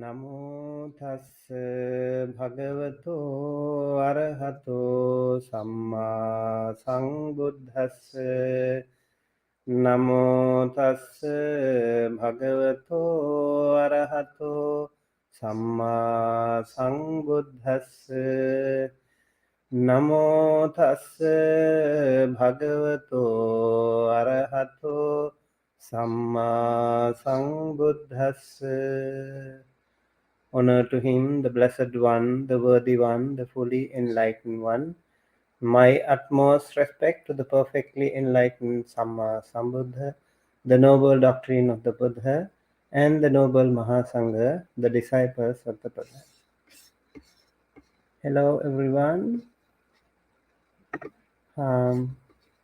Namo tassa bhagavato arahato samma sambuddhassa. Namo tassa bhagavato arahato samma sambuddhassa. Namo tassa bhagavato arahato samma sambuddhassa. Honor to him, the Blessed One, the Worthy One, the fully enlightened One. My utmost respect to the perfectly enlightened Samma Sambuddha, the noble doctrine of the Buddha, and the noble Mahasangha, the disciples of the Buddha. Hello, everyone.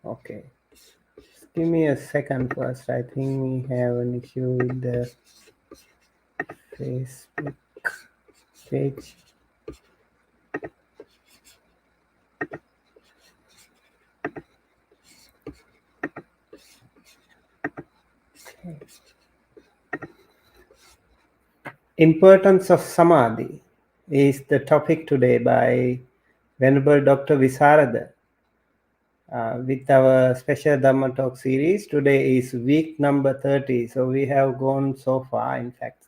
Okay. Just give me a second first. I think we have an issue with the Facebook page. Okay. Importance of Samādhi is the topic today by Venerable Dr. Visārada. With our Special Dhamma Talk series, today is week number 30, so we have gone so far, in fact.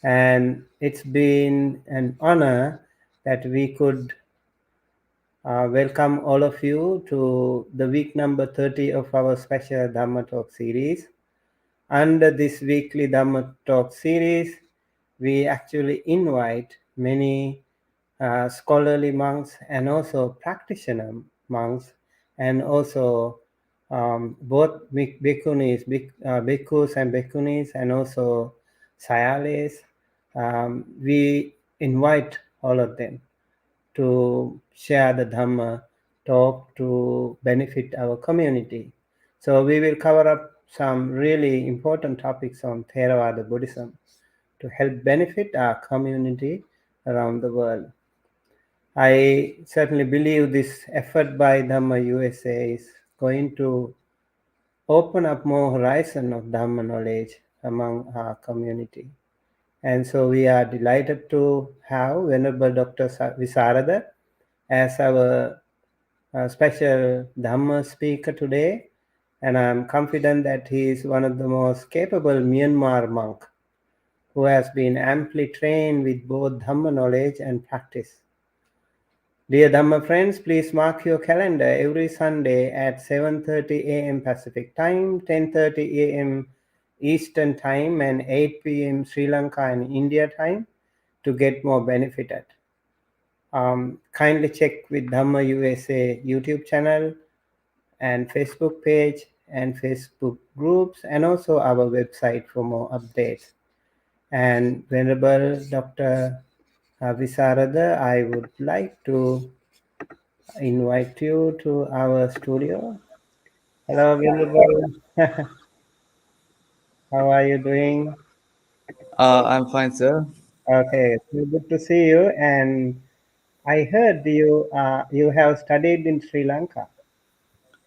And it's been an honor that we could welcome all of you to the week number 30 of our Special Dhamma Talk series. Under this weekly Dhamma Talk series, we actually invite many scholarly monks and also practitioner monks, and also both bhikkhunis, bhikkhus and bhikkhunis, and also sayales. We invite all of them to share the Dhamma talk to benefit our community. So we will cover up some really important topics on Theravada Buddhism to help benefit our community around the world. I certainly believe this effort by Dhamma USA is going to open up more horizon of Dhamma knowledge among our community. And so we are delighted to have Venerable Dr. Visārada as our special Dhamma speaker today. And I'm confident that he is one of the most capable Myanmar monk who has been amply trained with both Dhamma knowledge and practice. Dear Dhamma friends, please mark your calendar every Sunday at 7:30 a.m. Pacific Time, 10:30 a.m. Eastern Time, and 8 p.m. Sri Lanka and India time to get more benefited. Kindly check with Dhamma USA YouTube channel and Facebook page and Facebook groups, and also our website for more updates. And Venerable Dr. Visārada, I would like to invite you to our studio. Hello, Venerable. How are you doing? I'm fine, sir. Okay, so good to see you. And I heard you have studied in Sri Lanka.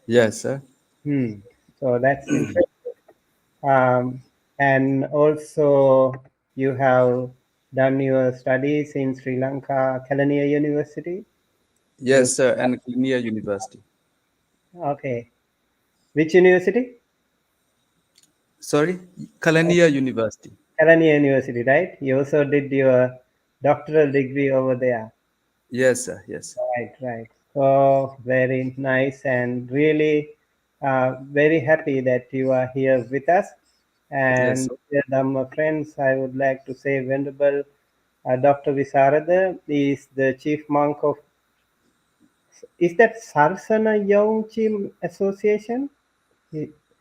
Yes, sir. So that's interesting. And also you have done your studies in Sri Lanka, Kelaniya University. Yes, sir. And Calinia University. Okay, which university? Sorry, Calinia University. Kelaniya University, right? You also did your doctoral degree over there. Yes, sir. Yes. Right. So very nice, and really very happy that you are here with us. Yes. And dear Dhamma friends, I would like to say Venerable Dr. Visārada is the chief monk of, is that Sarsana Yaung Chi Association?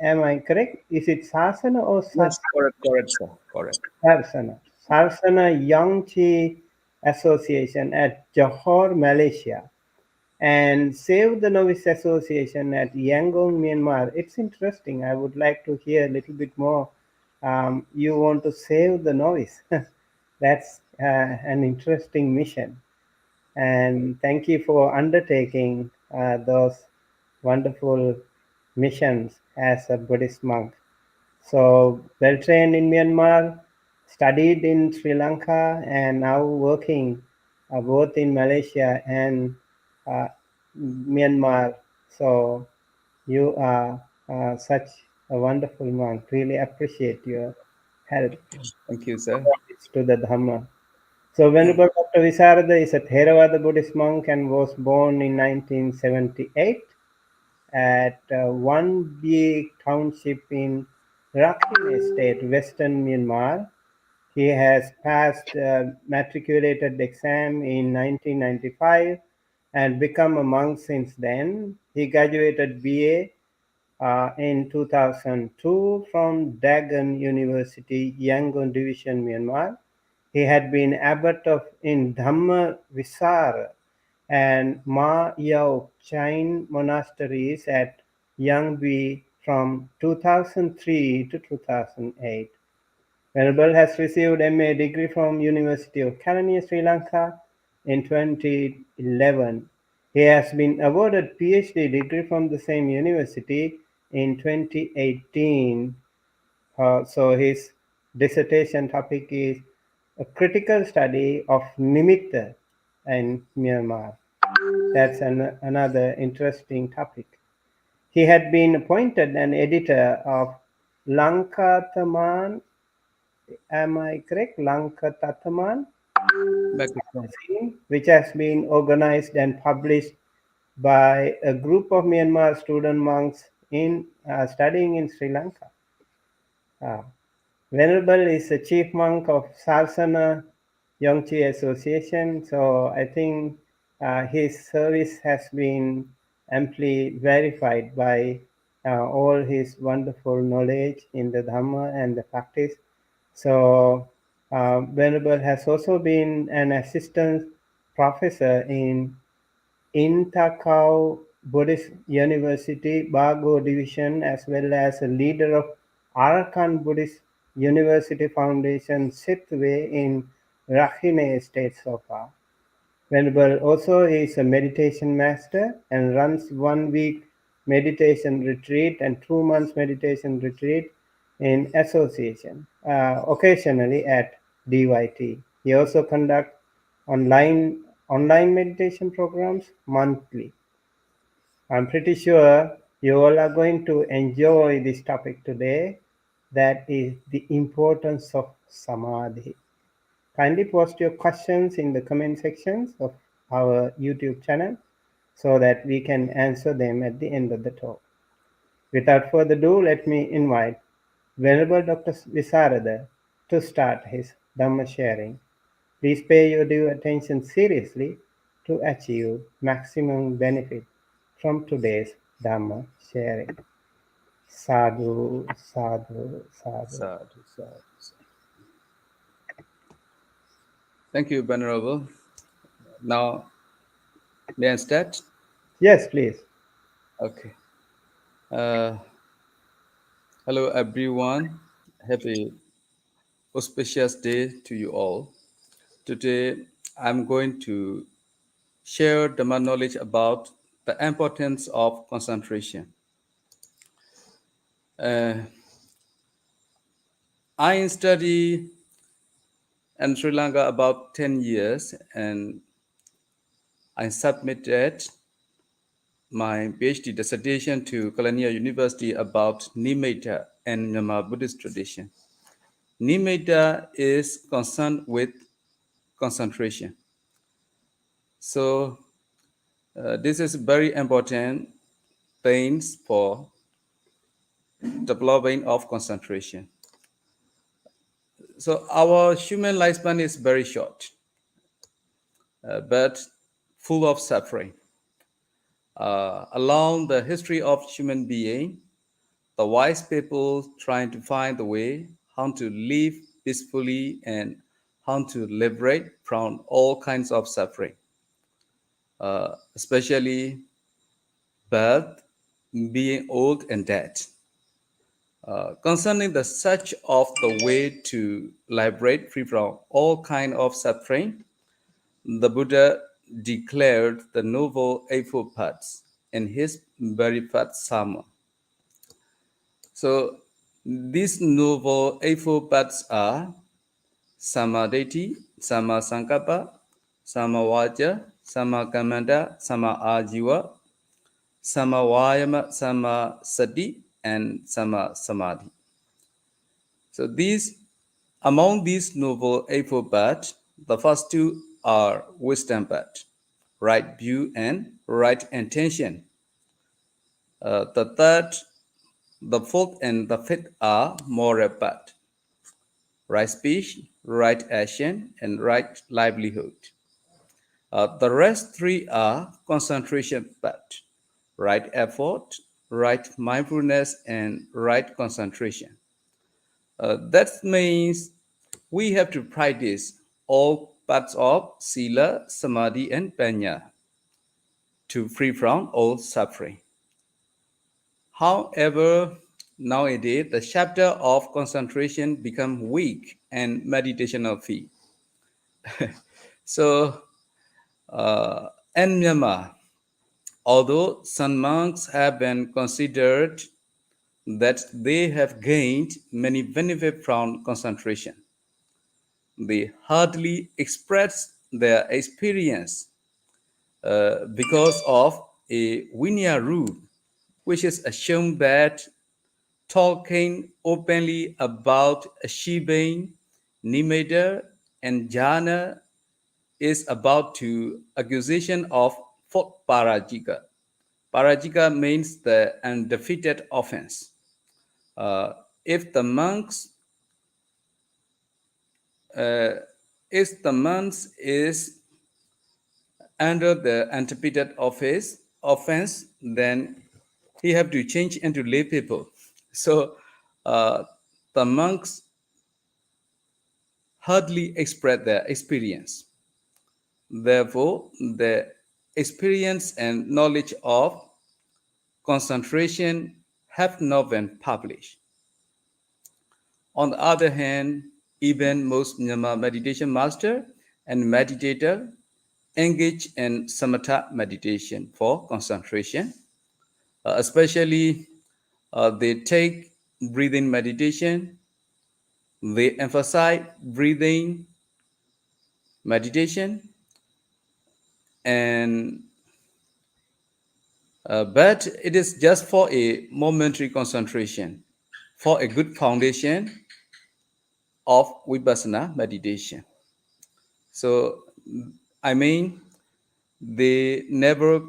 Am I correct? Is it Sarsana or Yes. Correct, sir. Correct. Sarsana? Sarsana Yaung Chi Association at Johor, Malaysia, and Save the Novice Association at Yangon, Myanmar. It's interesting. I would like to hear a little bit more. You want to save the novice. That's an interesting mission. And thank you for undertaking those wonderful missions as a Buddhist monk. So, well trained in Myanmar, studied in Sri Lanka and now working both in Malaysia and Myanmar. So you are such a wonderful monk. Really appreciate your help Thank you, sir. to the Dhamma. So Venerable Dr. Visārada is a Theravada Buddhist monk and was born in 1978 at One Big Township in Rakhine State, Western Myanmar. He has passed matriculated exam in 1995 and become a monk since then. He graduated BA in 2002 from Dagon University, Yangon Division, Myanmar. He had been abbot of in Dhamma Visārada and Ma Yau Chain monasteries at Yangbi from 2003 to 2008. Venerable has received MA degree from University of Kelaniya, Sri Lanka in 2011. He has been awarded PhD degree from the same university in 2018. So his dissertation topic is a critical study of nimitta in Myanmar. That's another interesting topic. He had been appointed an editor of Lankataman, am I correct? Lankatataman Microphone. magazine, which has been organized and published by a group of Myanmar student monks in studying in Sri Lanka. Uh, Venerable is the chief monk of Sarsana Yaung Chi Association, so I think his service has been amply verified by all his wonderful knowledge in the Dhamma and the practice. So Venerable has also been an assistant professor in Takao Buddhist University, Bago Division, as well as a leader of Arakan Buddhist University Foundation, Sitwe in Rakhine State so far. Venerable also is a meditation master and runs 1 week meditation retreat and 2 months meditation retreat in association, occasionally at DYT. He also conducts online meditation programs monthly. I'm pretty sure you all are going to enjoy this topic today, that is the importance of Samadhi. Kindly post your questions in the comment sections of our YouTube channel so that we can answer them at the end of the talk. Without further ado, let me invite Venerable Dr. Visārada to start his Dhamma sharing. Please pay your due attention seriously to achieve maximum benefit from today's Dhamma sharing. Sadhu, sadhu, sadhu. Sadhu, sadhu, sadhu. Thank you, Venerable. Now, may I start? Yes, please. Okay. Hello, everyone. Happy auspicious day to you all. Today, I'm going to share Dhamma knowledge about the importance of concentration. I study in Sri Lanka about 10 years, and I submitted my PhD dissertation to Kelaniya University about Nimitta and Myanmar Buddhist tradition. Nimitta is concerned with concentration. So this is very important things for developing of concentration. So our human lifespan is very short, but full of suffering. Along the history of human being, the wise people trying to find the way how to live peacefully and how to liberate from all kinds of suffering, especially birth, being old and dead. Concerning the search of the way to liberate free from all kind of suffering, the Buddha declared the Noble Eightfold Paths in his very first sermon. So these Noble Eightfold Paths are Samadhi, Sama Sankappa, Sama Vaja, Sama Kamanda, Sama Ajiva, Sama Vayama, Sama Sati, and Sama Samadhi. So among these noble eightfold paths, the first two are wisdom path, right view and right intention. The fourth and the fifth are moral path, right speech, right action, and right livelihood. The rest three are concentration path, right effort, right mindfulness, and right concentration. That means we have to practice all parts of Sila, Samadhi, and Panya to free from all suffering. However, nowadays the chapter of concentration become weak and meditational fee. So, in Myanmar, although some monks have been considered that they have gained many benefits from concentration, they hardly express their experience because of a Vinaya rule, which is assumed that talking openly about achieving nimitta and jhana is about to accusation of fourth parajika. Parajika means the undefeated offense. Uh, if the monks uh, if the monks is under the undefeated offense, then he have to change into lay people. So the monks hardly express their experience. Therefore, the experience and knowledge of concentration have not been published. On the other hand, even most Myanmar meditation master and meditator engage in samatha meditation for concentration, especially they take breathing meditation, they emphasize breathing meditation, and but it is just for a momentary concentration, for a good foundation of vipassana meditation. So, I mean, they never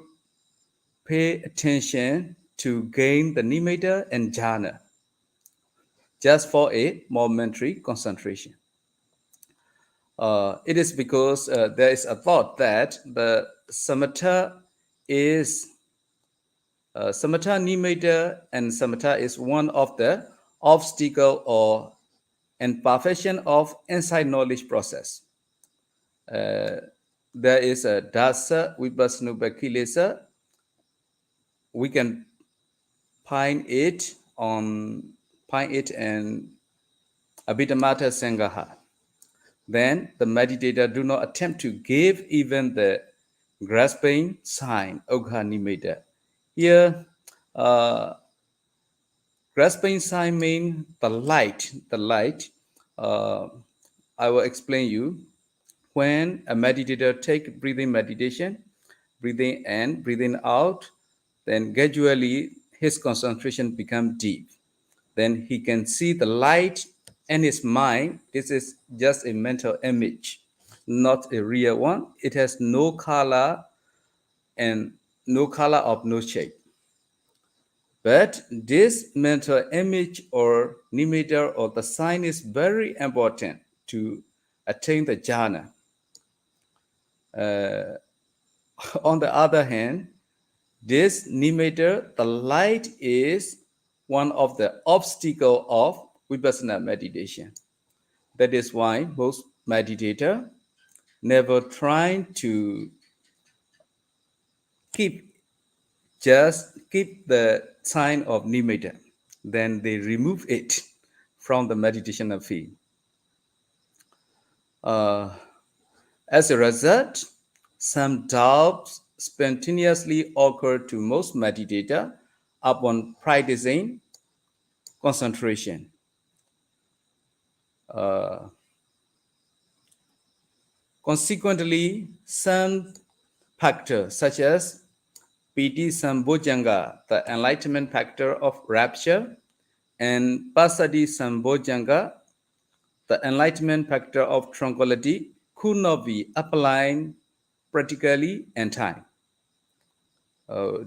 pay attention to gain the nimitta and jhana, just for a momentary concentration. It is because there is a thought that the samatha is samatha nimitta and samatha is one of the obstacle or imperfection of insight knowledge process. There is a dasa vipassana we can find it in Abhidhamma Sangaha. Then the meditator do not attempt to give even the grasping sign, Ogha Nimitta. Here, grasping sign means the light. Uh, I will explain you. When a meditator take breathing meditation, breathing in, breathing out, then gradually his concentration become deep. Then he can see the light in his mind. This is just a mental image, not a real one. It has no color and no color of no shape. But this mental image or nimitta or the sign is very important to attain the jhana. On the other hand, this nimitta, the light, is one of the obstacle of vipassana meditation. That is why most meditator never trying to keep the sign of nimitta. Then they remove it from the meditation field. As a result, some doubts spontaneously occur to most meditator upon practicing concentration. Consequently, some factors such as Piti Sambojjhanga, the enlightenment factor of rapture, and Pasadi Sambojjhanga, the enlightenment factor of tranquility, could not be applied practically in time.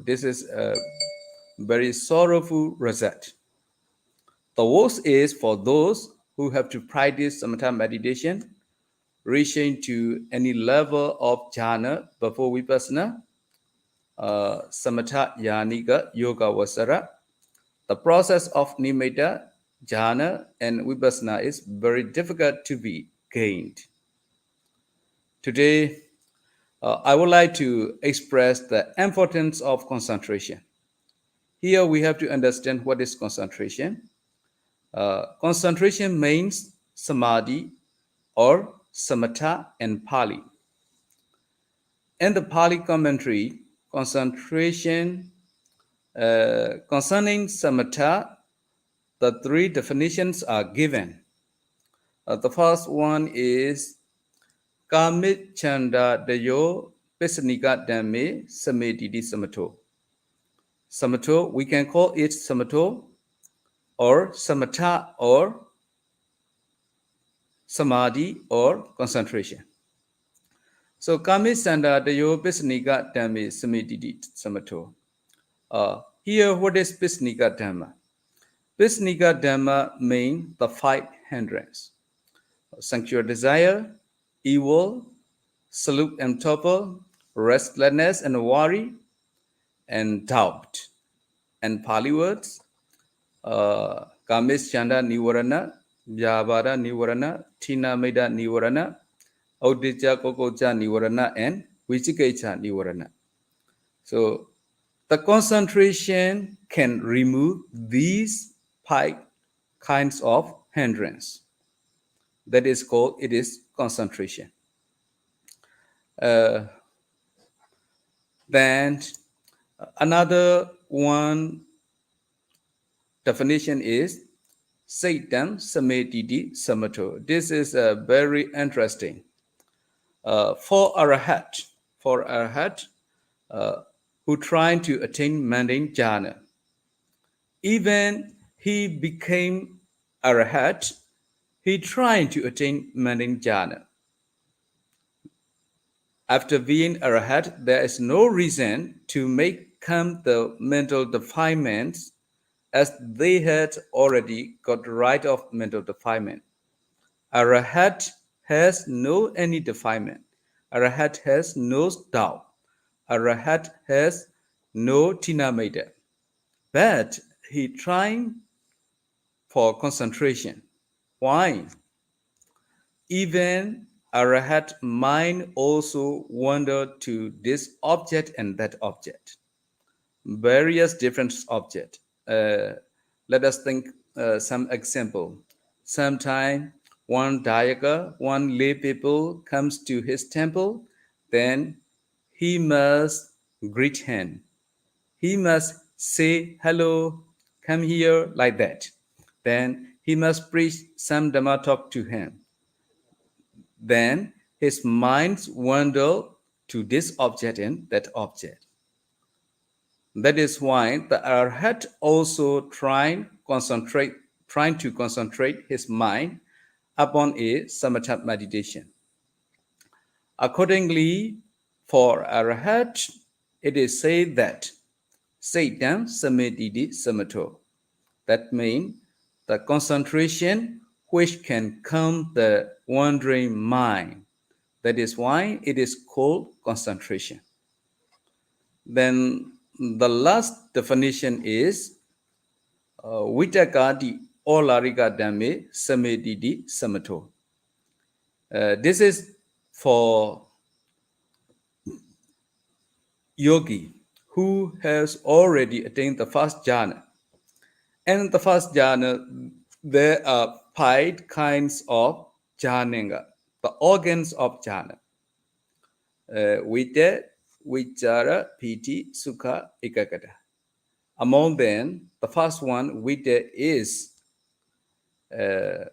This is a very sorrowful result. The worst is for those who have to practice samatha meditation, reaching to any level of jhana before vipassana, samatha yanika yoga vasara. The process of nimitta, jhana, and vipassana is very difficult to be gained. Today, I would like to express the importance of concentration. Here we have to understand what is concentration. Concentration means samadhi or samatha in Pali. In the Pali commentary, concentration concerning samatha, the three definitions are given. The first one is Kamit Chanda Dayo Pisanika Dhamme Samedidi Samato. Samato, we can call it Samato or Samatha or Samadhi or concentration. So Kamit Chanda Dayo Pisanika Dhamme Samedidi Samato. Here, what is Pisnika Dhamma? Pisnika Dhamma means the five hindrances: sensual desire, evil, sloth and torpor, restlessness and worry, and doubt. And Pali words, Kamis Chanda Nivarana, Vyavara Nivarana, Tina Meda Nivarana, Audija Kokoja Nivarana, and Vichikecha Nivarana. So the concentration can remove these five kinds of hindrance. That is called, it is concentration. Then another one definition is Satan Sametidi Samato. This is very interesting. For Arahat, who trying to attain mundane jhana, even he became Arahat, he trying to attain mundane jhana. After being Arahat, there is no reason to make come the mental defilements, as they had already got rid of mental defilement. Arahat has no any defilement. Arahat has no doubt. Arahat has no tinameda. But he trying for concentration. Why? Even Arahat mind also wandered to this object and that object. Various different objects. Let us think some example. Sometime one Dayaka, one lay people comes to his temple, then he must greet him. He must say, hello, come here, like that. Then he must preach some Dhamma talk to him. Then his mind wander to this object and that object. That is why the Arhat also trying to concentrate his mind upon a samatha meditation. Accordingly, for Arhat, it is said that Satan Samadhi Samato. That means the concentration which can calm the wandering mind. That is why it is called concentration. Then the last definition is Vitakadi Olarika Dame Samedidi Samato. This is for yogi who has already attained the first jhana. And the first jhana, there are five kinds of jhananga, the organs of jhana. Vita, Vichara, Piti, Sukha, Ekagata. Among them, the first one, Vita, is, Vita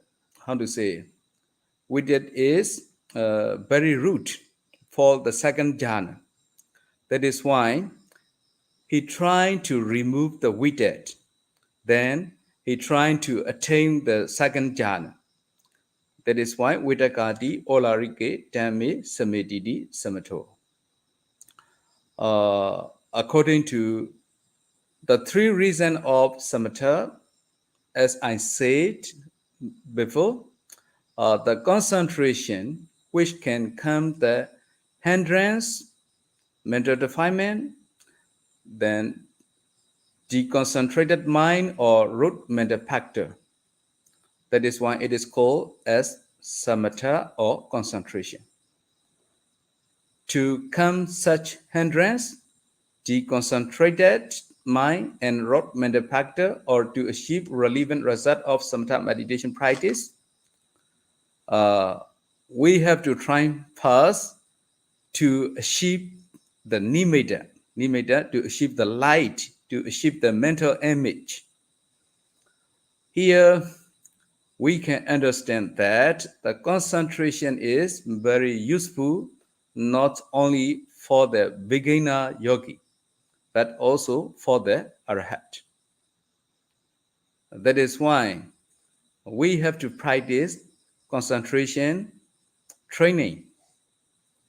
is very root for the second jhana. That is why he trying to remove the wicked. Then he trying to attain the second jhana. That is why Vitakati Olarike Dhammi Samedidi Samato. According to the three reasons of samatha, as I said before, the concentration which can come the hindrance, mental defilement, then deconcentrated mind or root mental factor. That is why it is called as samatha or concentration. To come such hindrance, deconcentrated mind and root mental factor, or to achieve relevant result of samatha meditation practice, we have to try first to achieve the nimitta, to achieve the light, to achieve the mental image. Here, we can understand that the concentration is very useful not only for the beginner yogi, but also for the arhat. That is why we have to practice concentration training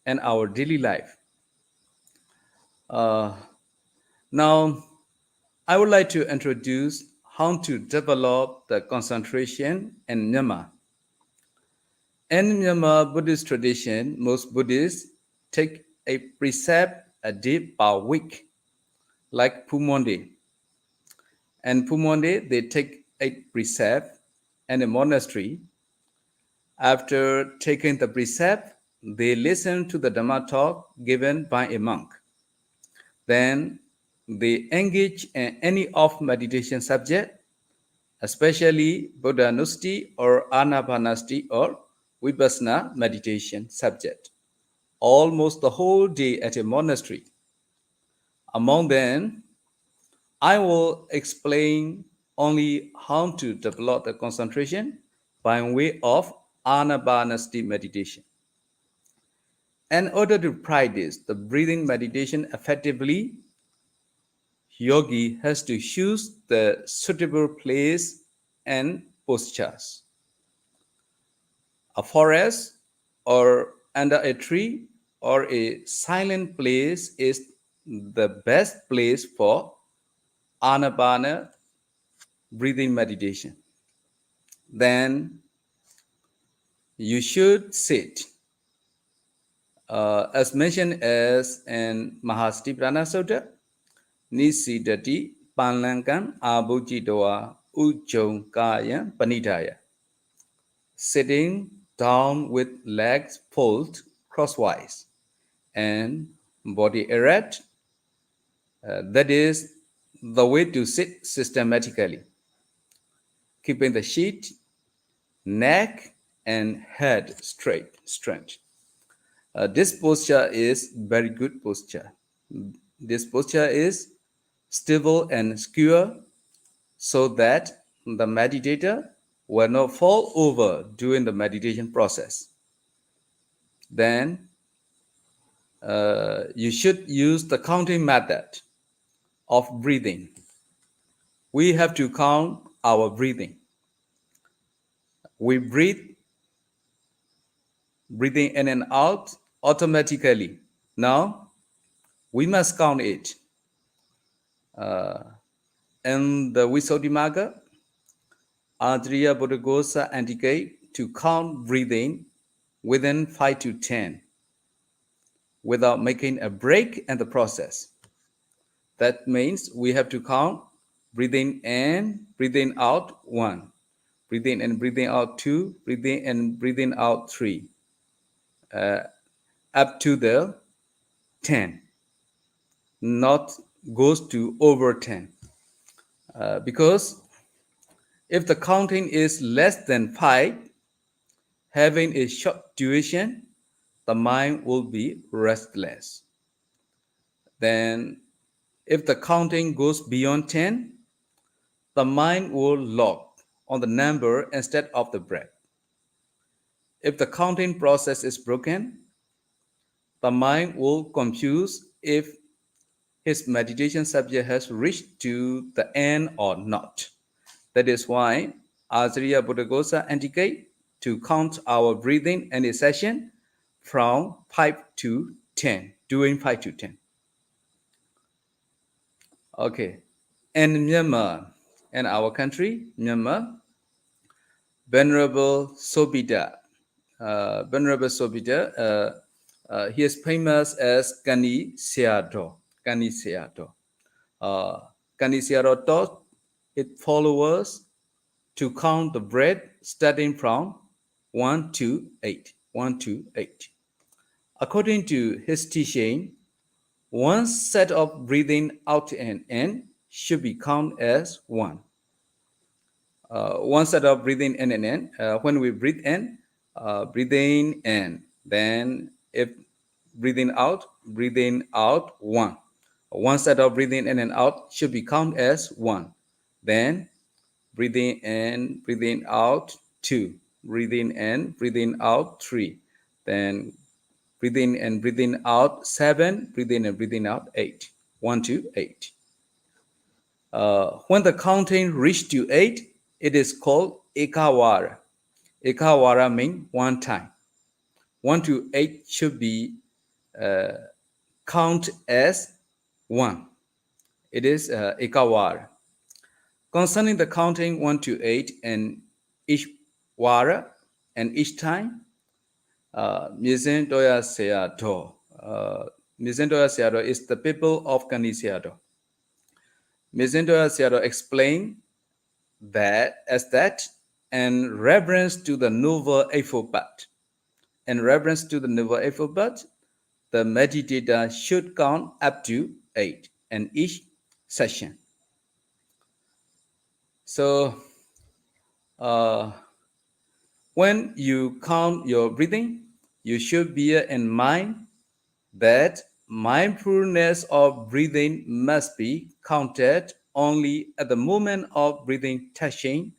in our daily life. Now, I would like to introduce how to develop the concentration in Myanmar. In Myanmar Buddhist tradition, most Buddhists take a precept a day per week, like Pumonde. And Pumonde, they take a precept in a monastery. After taking the precept, they listen to the Dhamma talk given by a monk. Then they engage in any of meditation subject, especially Buddha Nusti or Anapanasti or Vipassana meditation subject, almost the whole day at a monastery. Among them, I will explain only how to develop the concentration by way of Anapanasti meditation. In order to practice the breathing meditation effectively, yogi has to choose the suitable place and postures. A forest or under a tree or a silent place is the best place for anapana breathing meditation. Then you should sit. As mentioned as in Mahasatiprana Sutta, Nisidati Panlankan Abujitoa Ujjong Kaya Panidaya. Sitting down with legs folded crosswise and body erect. That is the way to sit systematically, keeping the sheet, neck, and head straight. This posture is very good posture. This posture is stable and secure so that the meditator will not fall over during the meditation process. Then you should use the counting method of breathing. We have to count our breathing. We breathing in and out automatically. Now, we must count it. In the Visuddhimagga, Adriya Buddhaghosa indicate to count breathing within 5 to 10 without making a break in the process. That means we have to count breathing in, breathing out 1, breathing in, breathing out 2, breathing in, breathing out 3, up to the 10, not goes to over 10. Because if the counting is less than 5, having a short duration, the mind will be restless. Then if the counting goes beyond 10, the mind will lock on the number instead of the breath. If the counting process is broken, the mind will confuse if his meditation subject has reached to the end or not. That is why Acharya Buddhaghosa indicate to count our breathing in a session from 5 to 10, doing 5 to 10. Okay. In Myanmar, in our country, Myanmar, Venerable Sobhita, he is famous as Kani Sayadaw. Kani Sayadaw. Kani Sayadaw taught its followers to count the breath starting from 1 to 8. 1 to 8. According to his teaching, one set of breathing out and in should be counted as one. One set of breathing in and in. When we breathe in, breathing in. Then if breathing out one. One set of breathing in and out should be counted as one. Then breathing in, breathing out, 2. Breathing in, breathing out, 3. Then breathing in, breathing out, 7. Breathing in, breathing out, 8. 1 to 8. When the counting reaches to 8, it is called ekawara. Ekawara means one time. 1 to 8 should be count as 1. It is ekawara. Concerning the counting 1 to 8 and each wara and each time, Mizen Doya Sayadaw. Mizen Doya Sayadaw is the people of Kani Sayadaw. Mizen Doya Sayadaw explained that as that in reverence to the noble alphabet. In reverence to the noble alphabet, the meditator should count up to 8 in each session. So, when you count your breathing, you should bear in mind that mindfulness of breathing must be counted only at the moment of breathing touching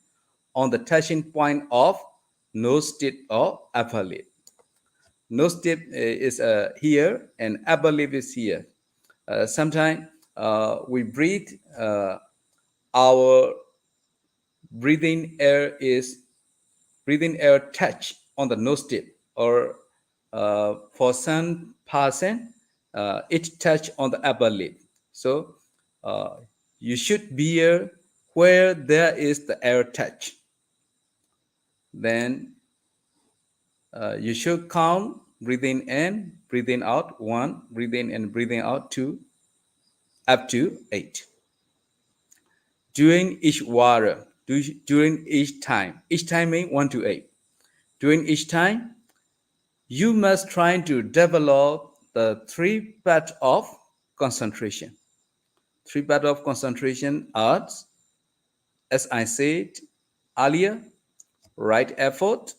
on the touching point of nose tip or upper lip. Nose tip is here and upper lip is here. Sometimes we breathe, our breathing air touch on the nose tip, or for some person it touch on the upper lip. So you should bear where there is the air touch. Then you should count breathing in, breathing out 1, breathing in, breathing out 2, up to 8. During each wara, during each time means 1 to 8. During each time, you must try to develop the 3 parts of concentration. 3 parts of concentration are, as I said earlier, right effort,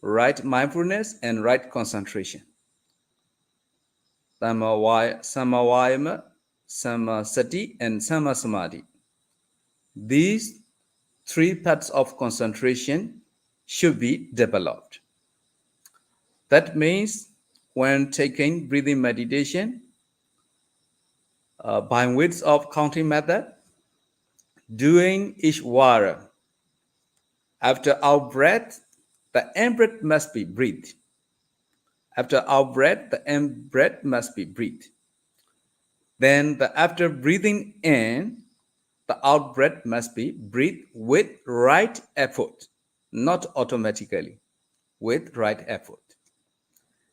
right mindfulness, and right concentration. Samavayama, Samasati, and Samasamadhi. These 3 parts of concentration should be developed. That means when taking breathing meditation, by means of counting method, during each wara, after out breath, the in-breath must be breathed. After out breath, the in-breath must be breathed. Then after breathing in, the out breath must be breathed with right effort, not automatically, with right effort.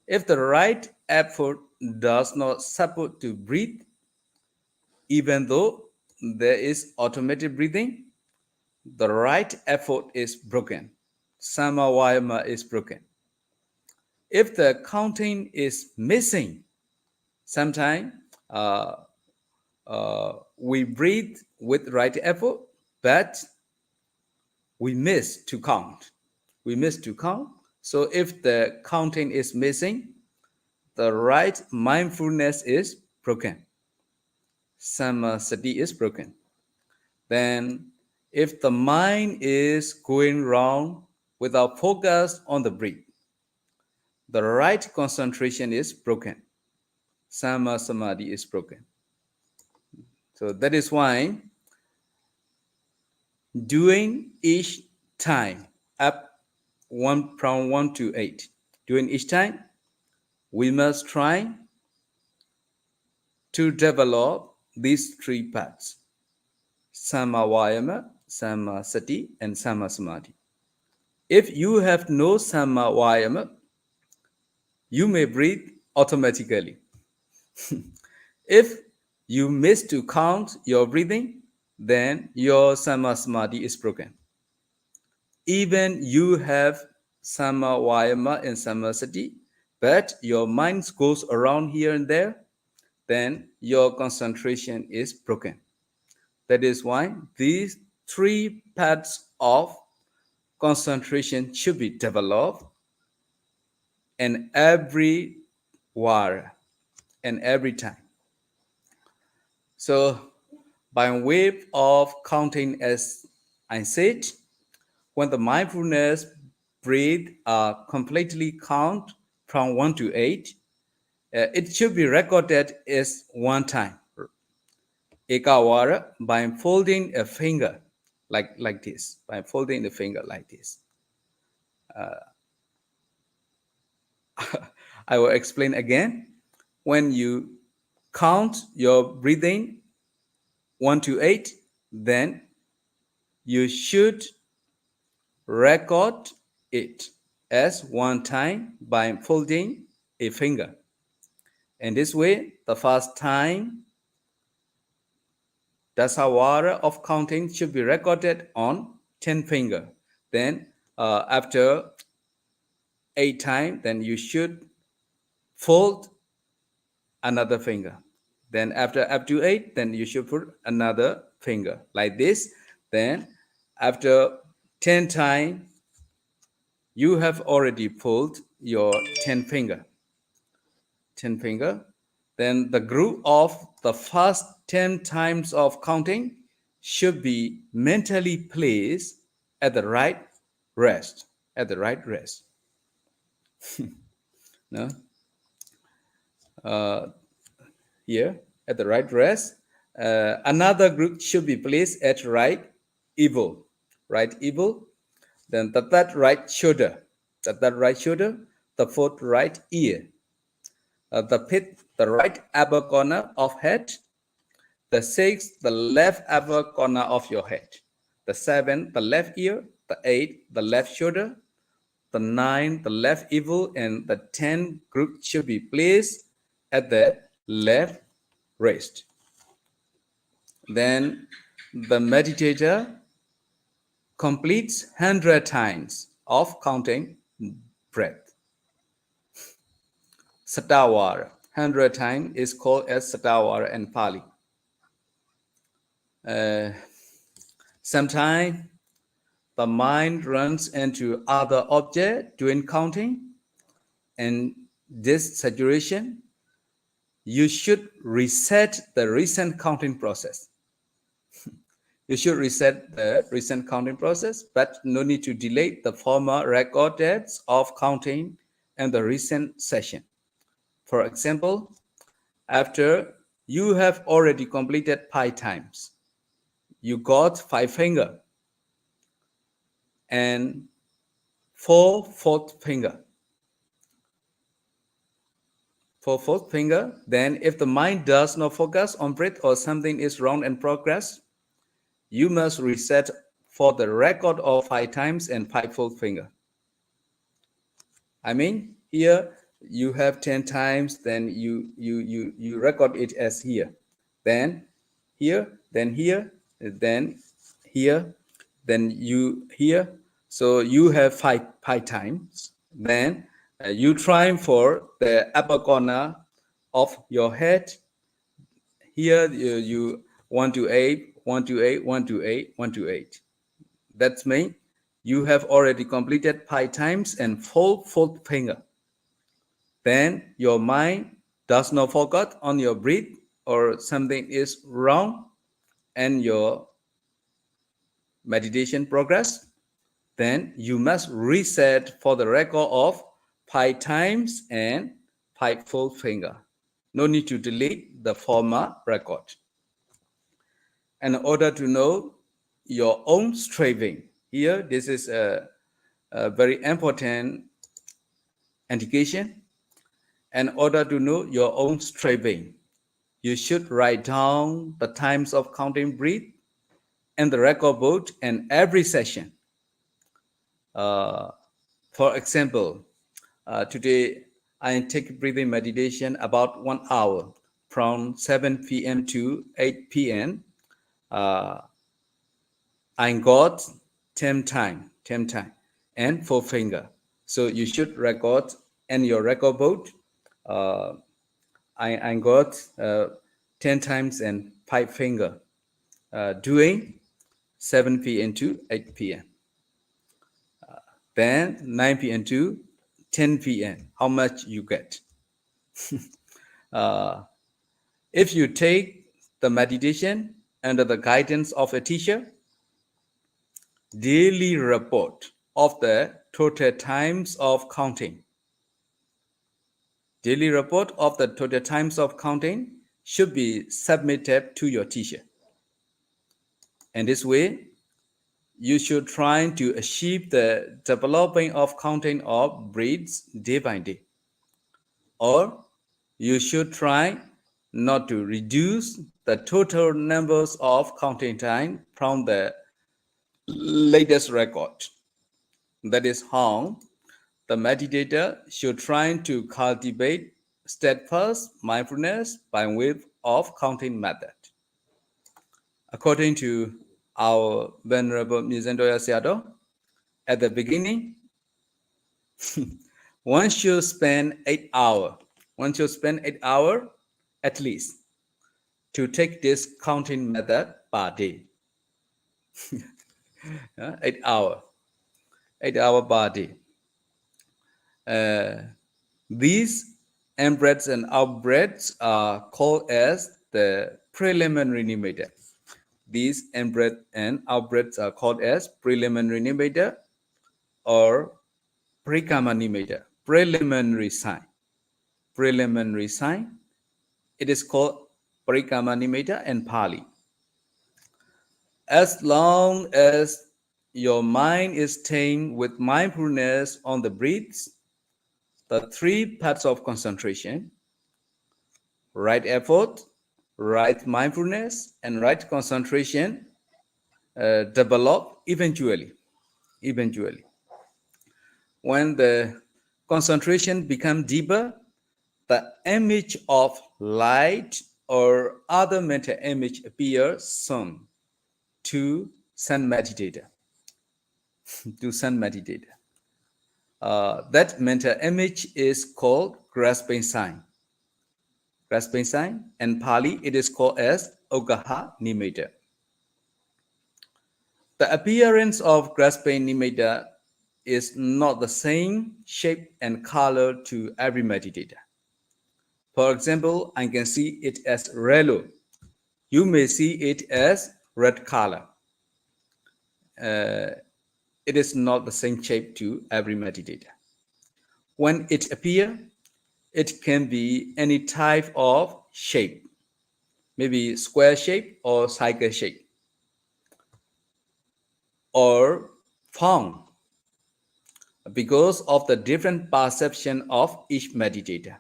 If the right effort does not support to breathe, even though there is automatic breathing, the right effort is broken. Samavayama is broken. If the counting is missing, sometimes we breathe with right effort, but we miss to count. So if the counting is missing, the right mindfulness is broken. Samasati is broken. Then if the mind is going wrong without focus on the breath, the right concentration is broken. Samma Samadhi is broken. So that is why doing each time up from 1 to 8, during each time, we must try to develop these three parts: Samma Vayama, Samma Sati, and Samma Samadhi. If you have no Samma Vayama, you may breathe automatically. If you miss to count your breathing, then your Samma Samadhi is broken. Even you have Samma Vayama and Samma Sati, but your mind goes around here and there, then your concentration is broken. That is why these three parts of concentration should be developed in every war and every time. So by way of counting, as I said, when the mindfulness breathe completely count from 1 to 8, it should be recorded as one time. Ekawara, by folding a finger like this, by folding the finger like this. I will explain again. When you count your breathing 1 to 8, then you should record it as one time by folding a finger. In this way, the first time dasawara of counting should be recorded on 10 finger. Then after 8 times, then you should fold another finger. Then after up to 8, then you should put another finger like this. Then after 10 times, you have already pulled your 10 finger. 10 finger. Then the group of the first 10 times of counting should be mentally placed at the right rest. At the right rest. No? Here, at the right rest. Another group should be placed at right elbow. Right elbow. Then the third right shoulder. The third right shoulder. The fourth right ear. The fifth, the right upper corner of head. The sixth, the left upper corner of your head. The seventh, the left ear. The eighth, the left shoulder. The ninth, the left elbow, and the 10th group should be placed at the left wrist. Then the meditator completes 100 times of counting breath. Satawara, 100 times is called as Satawara in Pali. Sometimes the mind runs into other objects during counting. In this situation, you should reset the recent counting process. You should reset the recent counting process, but no need to delete the former recorded of counting and the recent session. For example, after you have already completed 5 times, you got 5 finger and 4 fourth finger. For fourth finger, then if the mind does not focus on breath or something is wrong in progress, you must reset for the record of 5 times and 5 fourth finger. I mean, here you have 10 times, then you record it as here. Then here, then here, then here, then you here. So you have 5 times. Then you try for the upper corner of your head. Here you 1 to 8, 1 to 8, 1 to 8, 1 to 8. That's mean you have already completed 5 times and 4 fourth finger. Then your mind does not focus on your breath or something is wrong and your meditation progress. then you must reset for the record of 5 times and 5 full finger. No need to delete the former record. In order to know your own striving, here this is a very important indication. In order to know your own striving, you should write down the times of counting breath in the record book in every session. For example, today I take breathing meditation about 1 hour from 7 p.m. to 8 p.m. I got 10 time, and 4 finger. So you should record in your record book. I got 10 times and 5 finger doing 7 p.m. to 8 p.m. Then 9 p.m. to 10 p.m. How much you get? If you take the meditation under the guidance of a teacher, daily report of the total times of counting. Daily report of the total times of counting should be submitted to your teacher. In this way, you should try to achieve the developing of counting of breaths day by day. Or you should try not to reduce the total numbers of counting time from the latest record. That is how the meditator should try to cultivate steadfast mindfulness by way of counting method. According to our Venerable Dr. Sayadaw, at the beginning, one should spend 8 hours. One should spend 8 hours at least to take this counting method per day. 8 hours. 8 hours per day. These in-breaths and out-breaths are called as the preliminary nimitta. These in-breath and out-breaths are called as preliminary nimitta or parikamma nimitta, preliminary sign. Preliminary sign. It is called parikamma nimitta in Pali. As long as your mind is staying with mindfulness on the breaths, the 3 parts of concentration, right effort, right mindfulness, and right concentration develop eventually. When the concentration becomes deeper, the image of light or other mental image appears soon to sun meditator. That mental image is called grasping sign. Grasping sign. In Pali, it is called as Ogaha nimitta. The appearance of grasping nimitta is not the same shape and color to every meditator. For example, I can see it as yellow. You may see it as red color. It is not the same shape to every meditator. When it appears, it can be any type of shape, maybe square shape or circle shape, or form, because of the different perception of each meditator.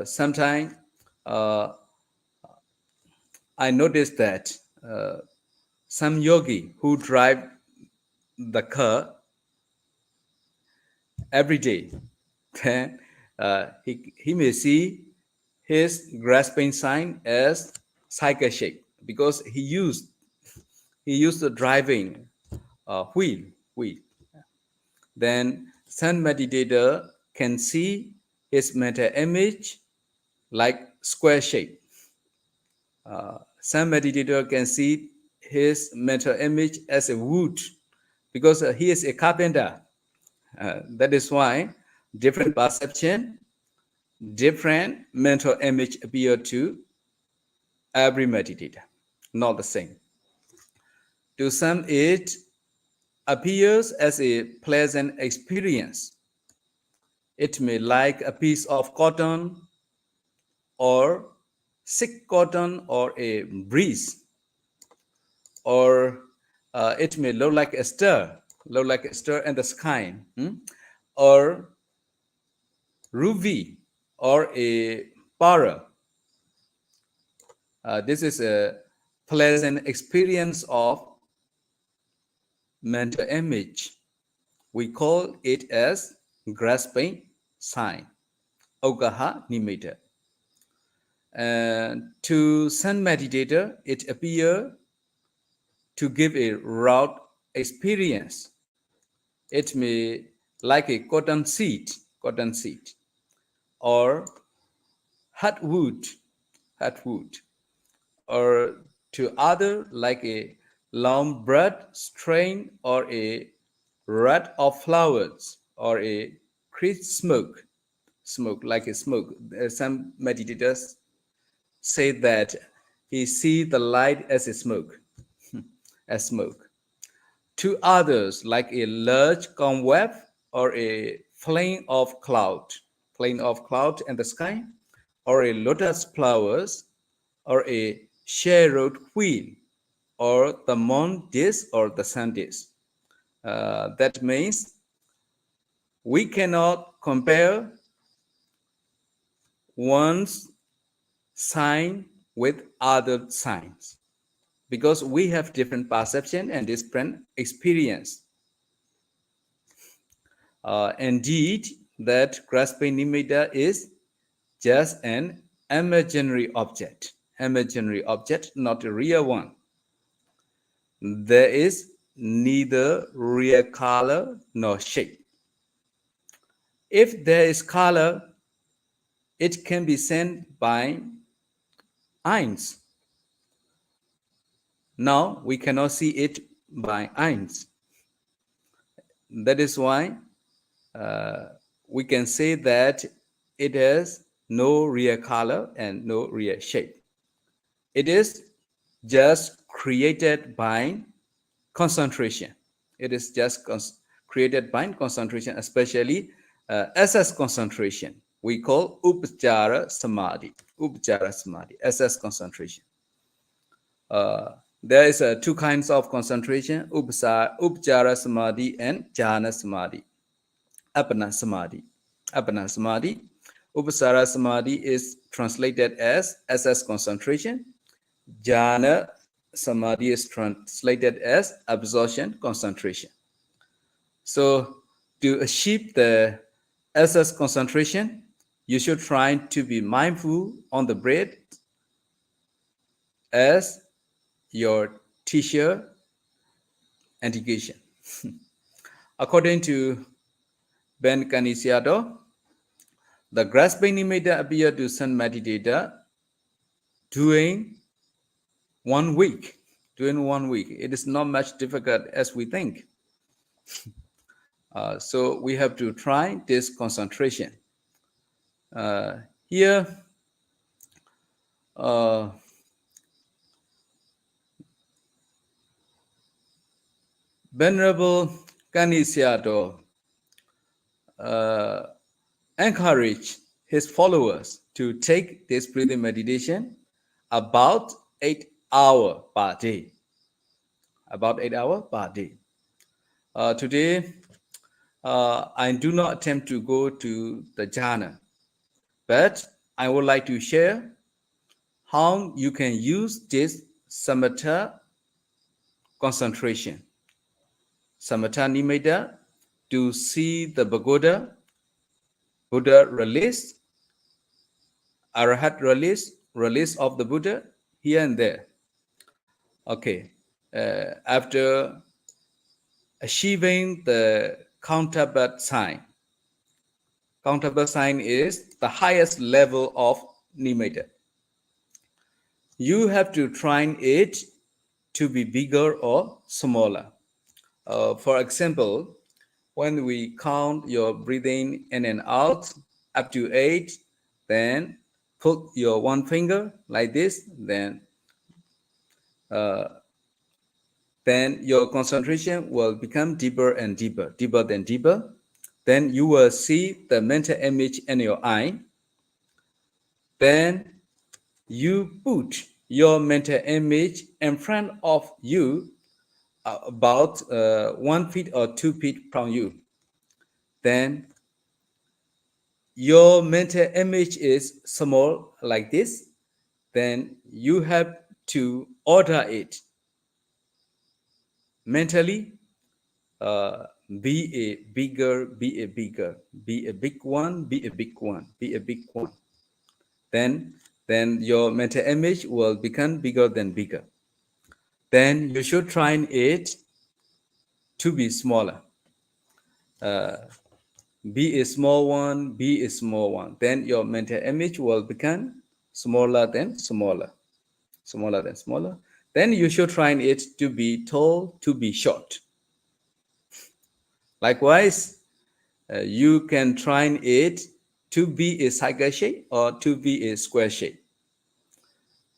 Sometimes I noticed that some yogi who drive the car every day, then he may see his grasping sign as cycle shape because he used the driving wheel. Then some meditator can see his mental image like square shape. Some meditator can see his mental image as a wood because he is a carpenter. That is why different perception, different mental image appear to every meditator, not the same. To some, it appears as a pleasant experience. It may like a piece of cotton or thick cotton or a breeze, or it may look like a star in the sky, or ruby or a para. This is a pleasant experience of mental image. We call it as grasping sign, Ogaha Nimitta. And to sun meditator, it appears to give a raw experience. It may like a cotton seed, or hardwood, or to other like a long bread strain or a wreath of flowers or a crisp smoke like a smoke. Some meditators say that he see the light as a smoke, as smoke. To others like a large cobweb or a plane of cloud in the sky, or a lotus flowers, or a chariot wheel, or the moon disk or the sun disk. That means we cannot compare one's sign with other signs because we have different perception and different experience. Indeed, that grasping nimitta is just an imaginary object, not a real one. There is neither real color nor shape. If there is color, it can be sent by eyes. Now we cannot see it by eyes. That is why we can say that it has no real color and no real shape. It is just created by concentration. It is just created by concentration, especially SS concentration. We call Upachara Samadhi, SS concentration. There is two kinds of concentration, Upachara Samadhi and Jhana Samadhi. Apana Samadhi. Upasara Samadhi is translated as SS concentration. Jhana Samadhi is translated as absorption concentration. So to achieve the SS concentration, you should try to be mindful on the breath as your teacher indication. According to Ben Canisiado, the grasping nimitta appear to sun meditator during 1 week. It is not much difficult as we think. So we have to try this concentration. Here, Venerable Canisiado encourage his followers to take this breathing meditation about 8 hours per day. Today, I do not attempt to go to the jhana, but I would like to share how you can use this samatha concentration, samatha nimitta, to see the Buddha release, Arahat release of the Buddha here and there. Okay, after achieving the counterbirth sign. Counterbirth sign is the highest level of nimitta. You have to try it to be bigger or smaller. For example, when we count your breathing in and out up to 8, then put your one finger like this, then then your concentration will become deeper and deeper, deeper than deeper. Then you will see the mental image in your eye. Then you put your mental image in front of you, about 1 feet or 2 feet from you. Then your mental image is small like this. Then you have to order it mentally. Be a bigger, be a bigger, be a big one, be a big one, be a big one. Then your mental image will become bigger than bigger. Then you should train it to be smaller. Be a small one, be a small one. Then your mental image will become smaller than smaller, smaller than smaller. Then you should train it to be tall, to be short. Likewise, you can train it to be a circle shape or to be a square shape.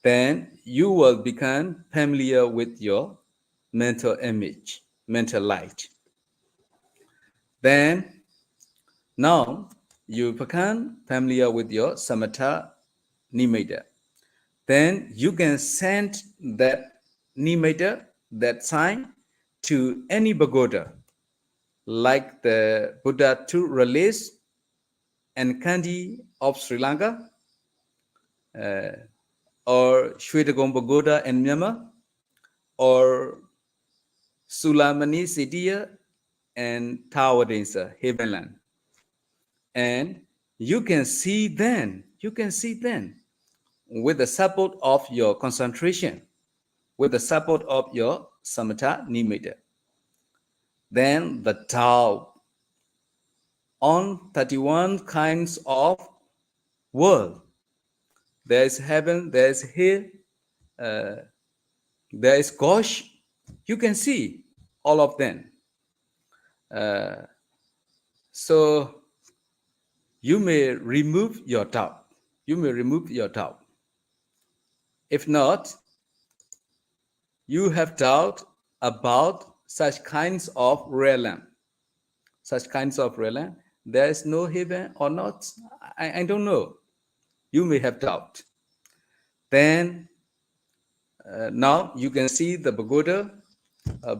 Then you will become familiar with your mental image, mental light. Then now you become familiar with your samatha nimitta. Then you can send that nimitta, that sign, to any pagoda, like the Buddha to release and Kandy of Sri Lanka, or Shwetagong Pagoda in Myanmar, or Sulamani Siddhiya and Tawadensa, Heavenland. And you can see then, with the support of your concentration, with the support of your samatha nimitta, then the Tao on 31 kinds of world. There is heaven, there is hell, there is Gosh. You can see all of them. So you may remove your doubt. You may remove your doubt. If not, you have doubt about such kinds of realm. Such kinds of realm. There is no heaven or not. I don't know. You may have doubt. Then now you can see the pagoda,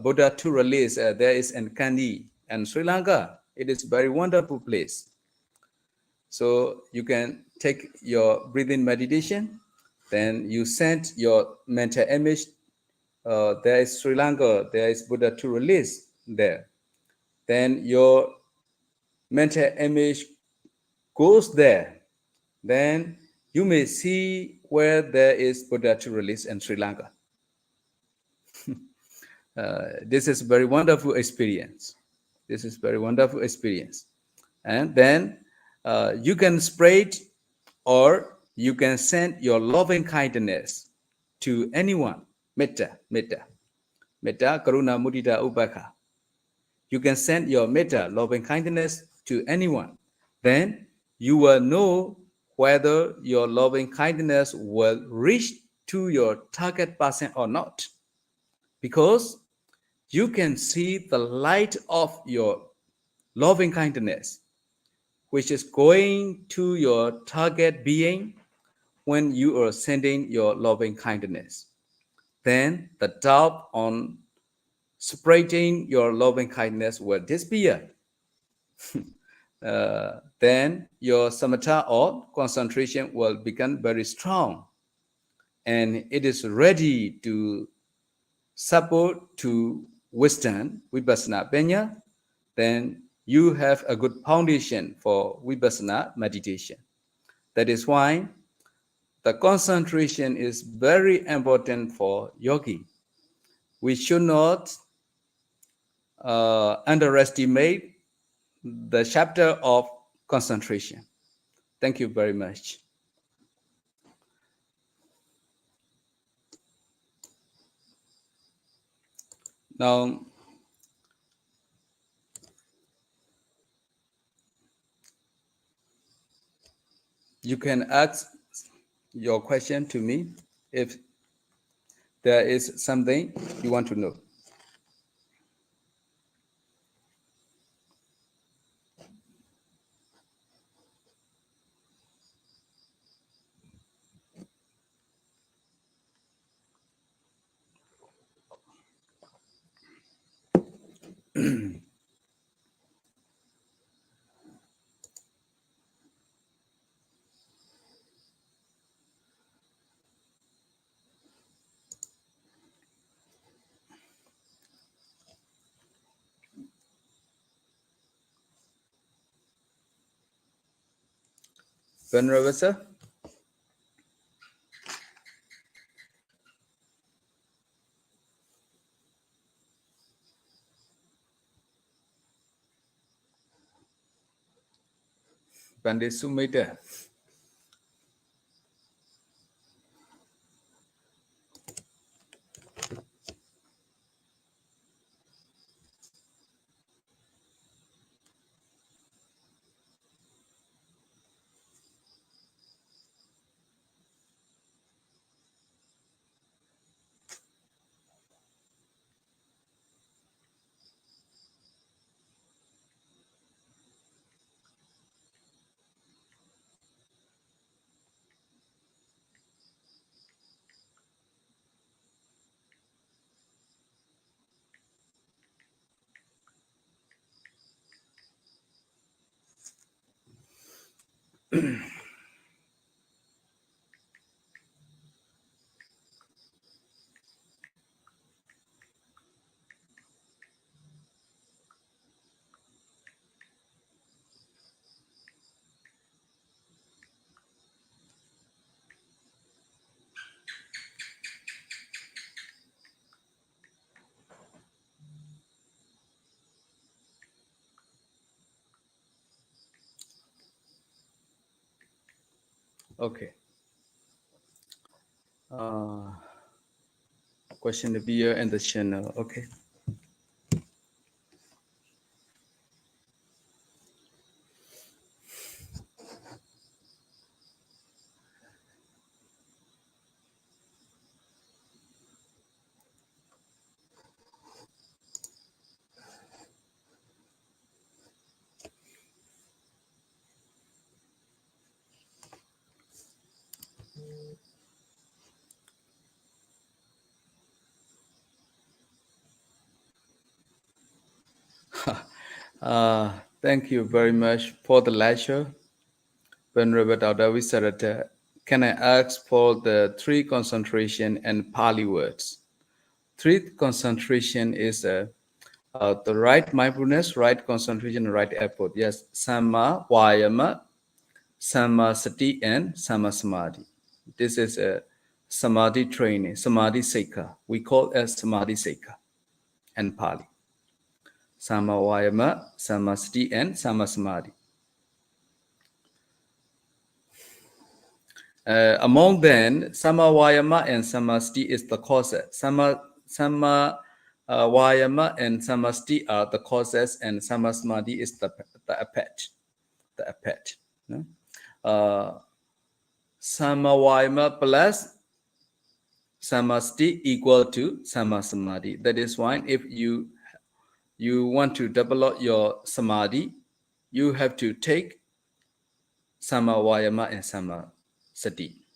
Buddha to release. There is in Kandy and Sri Lanka. It is a very wonderful place. So you can take your breathing meditation. Then you send your mental image. There is Sri Lanka. There is Buddha to release there. Then your mental image goes there. Then you may see where there is Buddha to release in Sri Lanka. This is very wonderful experience. This is very wonderful experience. And then you can spread, or you can send your loving kindness to anyone. Metta, karuna, mudita, ubekha. You can send your metta, loving kindness, to anyone. Then you will know whether your loving kindness will reach to your target person or not. Because you can see the light of your loving kindness, which is going to your target being when you are sending your loving kindness. Then the doubt on spreading your loving kindness will disappear. Then your samatha or concentration will become very strong, and it is ready to support, to withstand vipassana panya. Then you have a good foundation for vipassana meditation. That is why the concentration is very important for yogi. We should not underestimate the chapter of concentration. Thank you very much. Now, you can ask your question to me if there is something you want to know. Venerable sir? Pandit Sumita. Okay. Question appear in the channel. Okay. Thank you very much for the lecture, Venerable Dr. Visārada. Can I ask for the three concentration and Pali words? Three concentration is the right mindfulness, right concentration, right effort. Yes, Samma Vayama, Samma Sati, and Samma Samadhi. This is a Samadhi training, Samadhi Sekha. We call it Samadhi Sekha and Pali. Samma Vayama, Samma Sati, and Samma Samadhi. Among them, Samma Vayama and Samasthi is the causes. Samma Vayama and Samasthi are the causes, and Samma Samadhi is the effect. The effect. No? Samma Vayama plus Samasthi equal to Samma Samadhi. That is why if you want to develop your Samadhi, you have to take Samma Vayama and Samma Sati.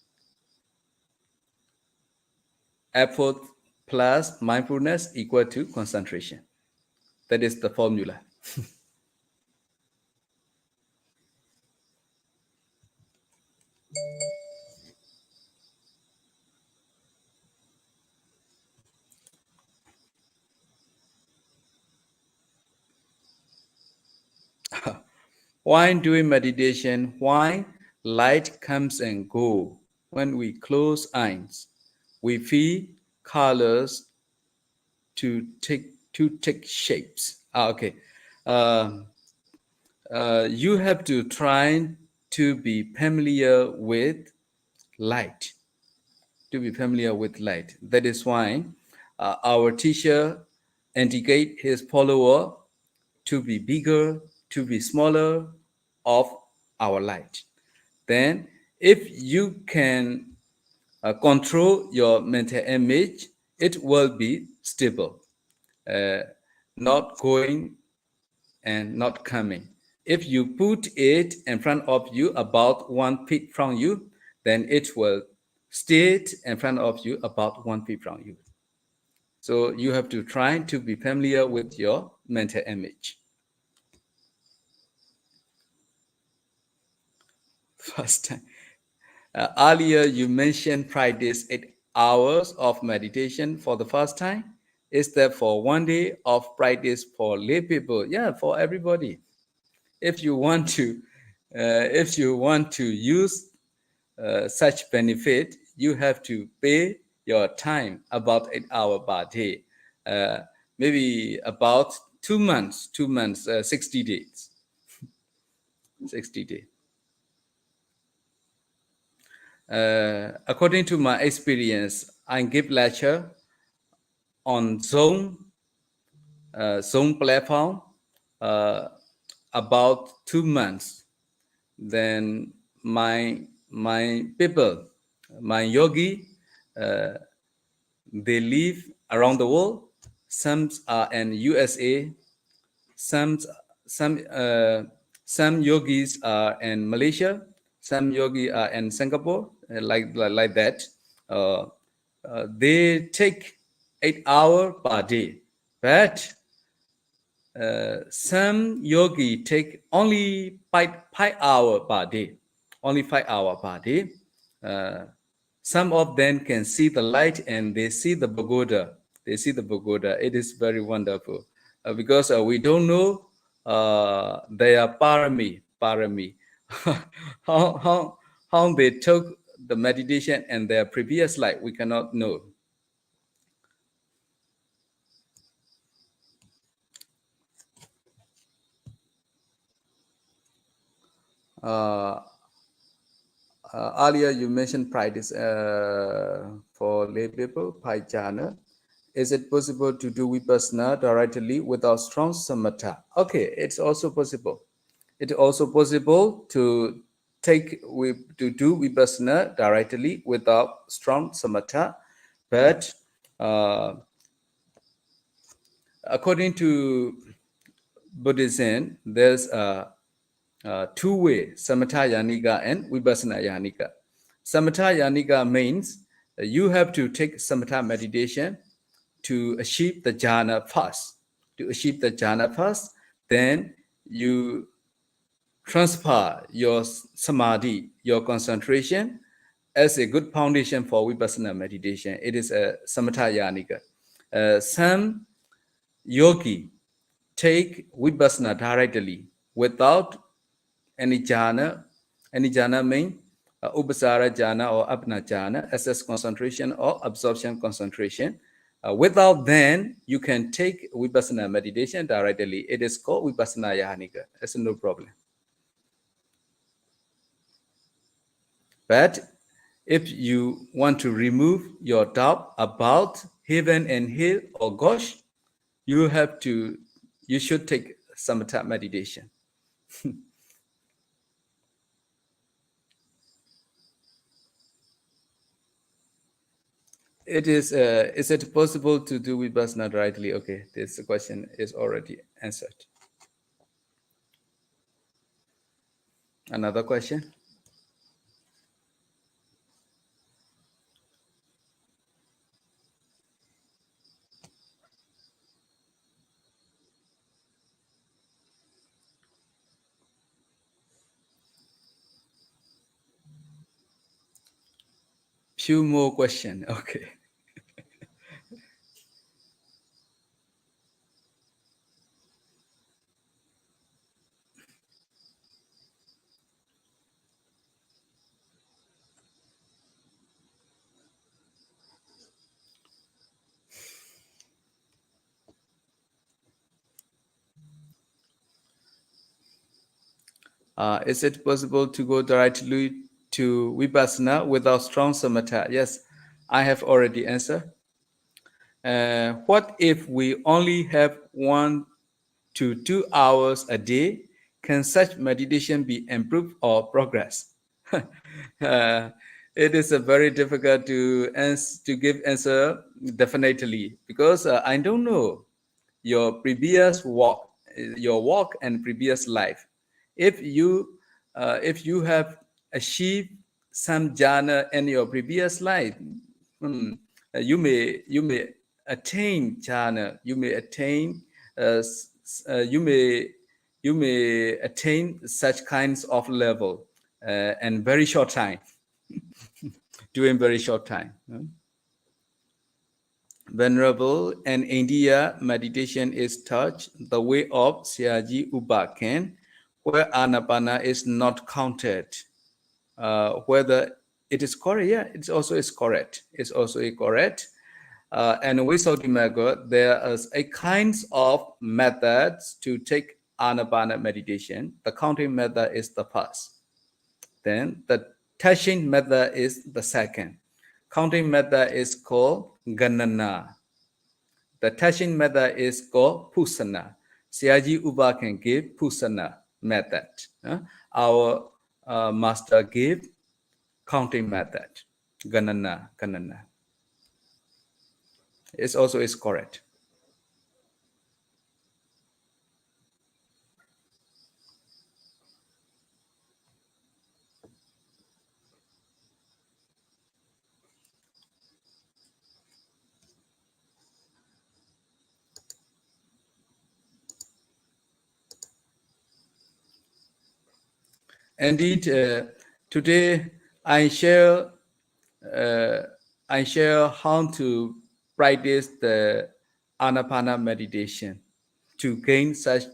Effort plus mindfulness equal to concentration. That is the formula. While doing meditation, why light comes and go when we close eyes, we feel colors to take shapes. Okay, you have to try to be familiar with light. To be familiar with light. That is why our teacher indicate his follower to be bigger, to be smaller of our light. Then if you can control your mental image, it will be stable, not going and not coming. If you put it in front of you about 1 feet from you, then it will stay in front of you about 1 feet from you. So you have to try to be familiar with your mental image. First time. Earlier, you mentioned practice 8 hours of meditation for the first time. Is that for 1 day of practice for lay people? Yeah, for everybody. If you want to use such benefit, you have to pay your time about 8 hours per day, maybe about 2 months, 60 days, 60 days. According to my experience, I give lecture on Zoom platform about 2 months. Then my people, my yogi, they live around the world. Some are in USA. Some yogis are in Malaysia. Some yogi are in Singapore. Like that. They take 8 hours per day, but some yogi take only 5 hours per day. Only 5 hours per day. Some of them can see the light and they see the pagoda. They see the pagoda. It is very wonderful because we don't know their parami. how they took the meditation and their previous life. We cannot know. Earlier you mentioned practice for lay people, Pajana. Is it possible to do Vipassana directly without strong samatha? Okay, it's also possible. It's also possible to do Vipassana directly without strong samatha, but according to Buddhism, there's two ways, Samatha Yanika and Vipassana Yanika. Samatha Yanika means you have to take Samatha meditation to achieve the jhana first. To achieve the jhana first, then you transfer your samadhi, your concentration, as a good foundation for Vipassana meditation. It is a Samatha Yanika. Some yogi take Vipassana directly without any jhana. Any jhana means upasara jhana or apna jhana, assess concentration or absorption concentration. Without then, you can take Vipassana meditation directly. It is called Vipassana Yahanika. That's no problem. But if you want to remove your doubt about heaven and hell or gosh, you should take samatha meditation. Is it possible to do Vipassana directly? Okay, this question is already answered. Another question? Few more questions. Okay. Is it possible to go directly to Vipassana without strong samatha? Yes, I have already answered. What if we only have 1 to 2 hours a day? Can such meditation be improved or progress? It is a very difficult to give answer definitely because I don't know your previous walk, and previous life. If you have achieved some jhana in your previous life, you may attain jhana. You may attain you may attain such kinds of level in very short time, during very short time. Venerable, in India, meditation is touched the way of Siaji Ubaken, where Anapana is not counted. Whether it is correct, yeah, it also is correct. It's also correct. And with Saudi method, there is a kinds of methods to take Anapana meditation. The counting method is the first. Then the touching method is the second. Counting method is called Ganana. The touching method is called Pusana. Siaji Uba can give Pusana method. Our master gave counting method. Ganana. It also is correct. Indeed, today I share how to practice the Anapana meditation to gain such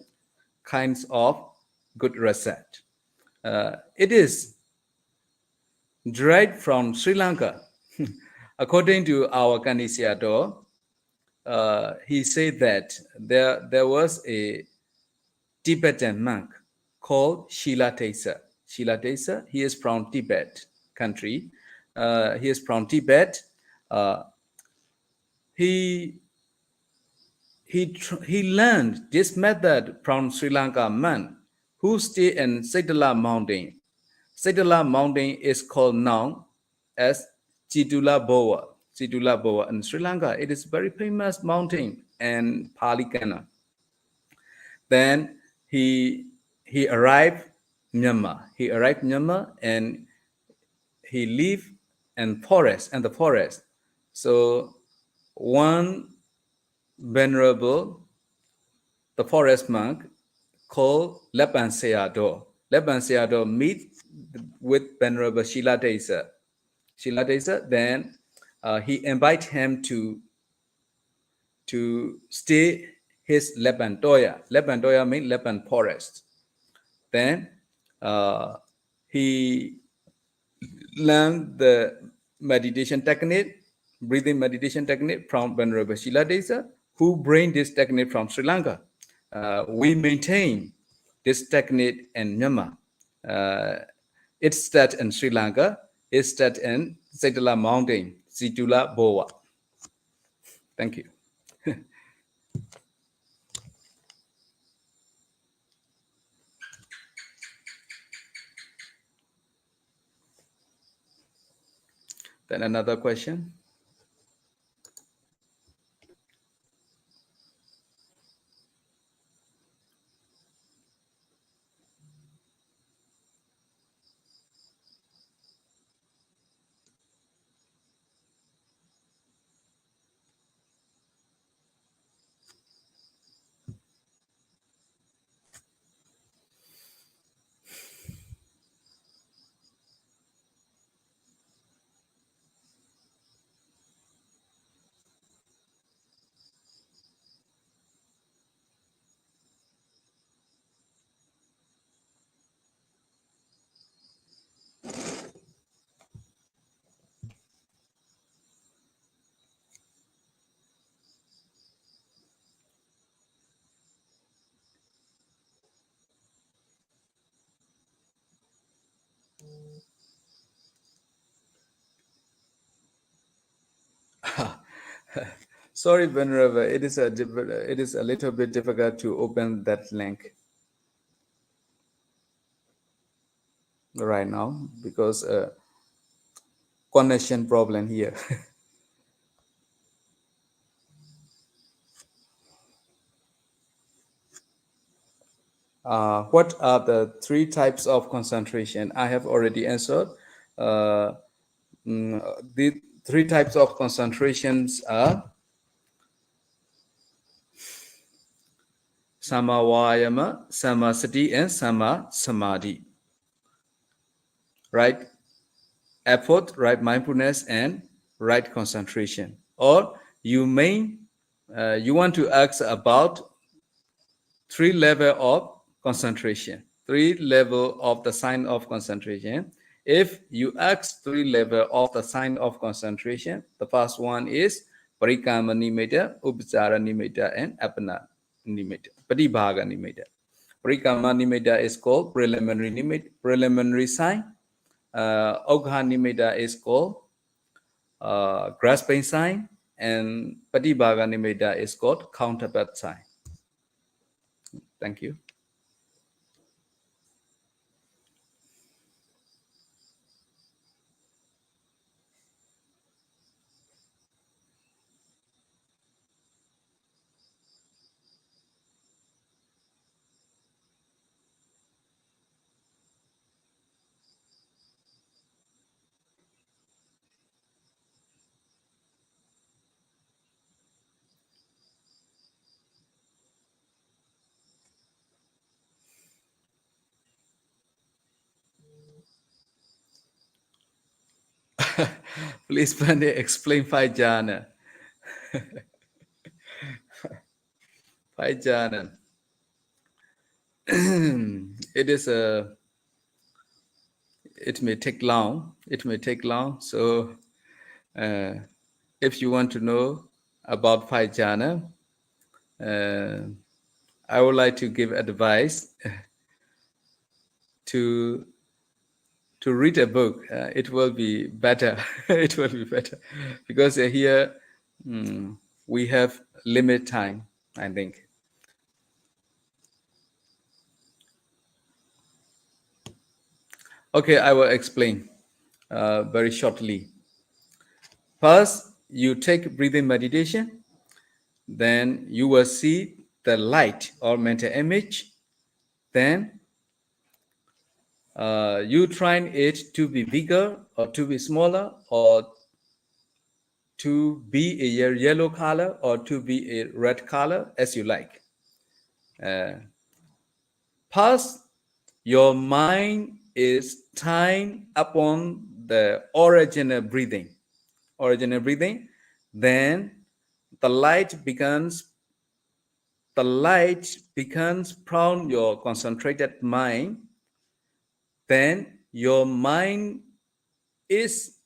kinds of good result. It is derived from Sri Lanka. According to our Kanisiador, he said that there was a Tibetan monk called Shilatesa. Shilatesa, he is from Tibet country. He is from Tibet. He learned this method from Sri Lanka monk who stay in Saitala Mountain. Saitala Mountain is called now as Chitula Boa. Chitula Boa in Sri Lanka. It is very famous mountain and Pali Canon. Then he arrived Myanmar. He arrived Myanmar and he lived in the forest. So one venerable, the forest monk called Lepan Sayadaw. Lepan Sayadaw meet with Venerable Shilatesa. Then he invite him to stay his Lepan Toya. Lepan Toya means Lepan forest. Then he learned the meditation technique, breathing meditation technique from Venerable Shiladesa, who bring this technique from Sri Lanka. We maintain this technique in Myanmar. It's started in Sri Lanka. It's started in Saitala Mountain, Situla Boa. Thank you. Then another question. Sorry, Venerable, it is a little bit difficult to open that link right now because connection problem here. What are the three types of concentration? I have already answered. The three types of concentrations are Sama Vayama, Sama Sati, and Sama Samadhi. Right effort, right mindfulness, and right concentration. Or you want to ask about 3 level of concentration, 3 level of the sign of concentration. If you ask 3 level of the sign of concentration, the first one is Parikama Nimitta, Upachara Nimitta, and Apana Nimitta, Patibhaga Nimitta. Parikama Nimitta is called preliminary nimitta, preliminary sign. Ogha Nimitta is called grasping sign, and Patibhaga Nimitta is called counterpart sign. Thank you. Please, Pandey, explain five jhana. Five jhana. It is a. It may take long. It may take long. So, if you want to know about five jhana, I would like to give advice to read a book. It will be better. It will be better because here we have limit time, I think. Okay, I will explain very shortly. First, you take breathing meditation, then you will see the light or mental image, then you train it to be bigger or to be smaller or to be a yellow color or to be a red color as you like. First, your mind is tying upon the original breathing. Then the light becomes from your concentrated mind. Then your mind is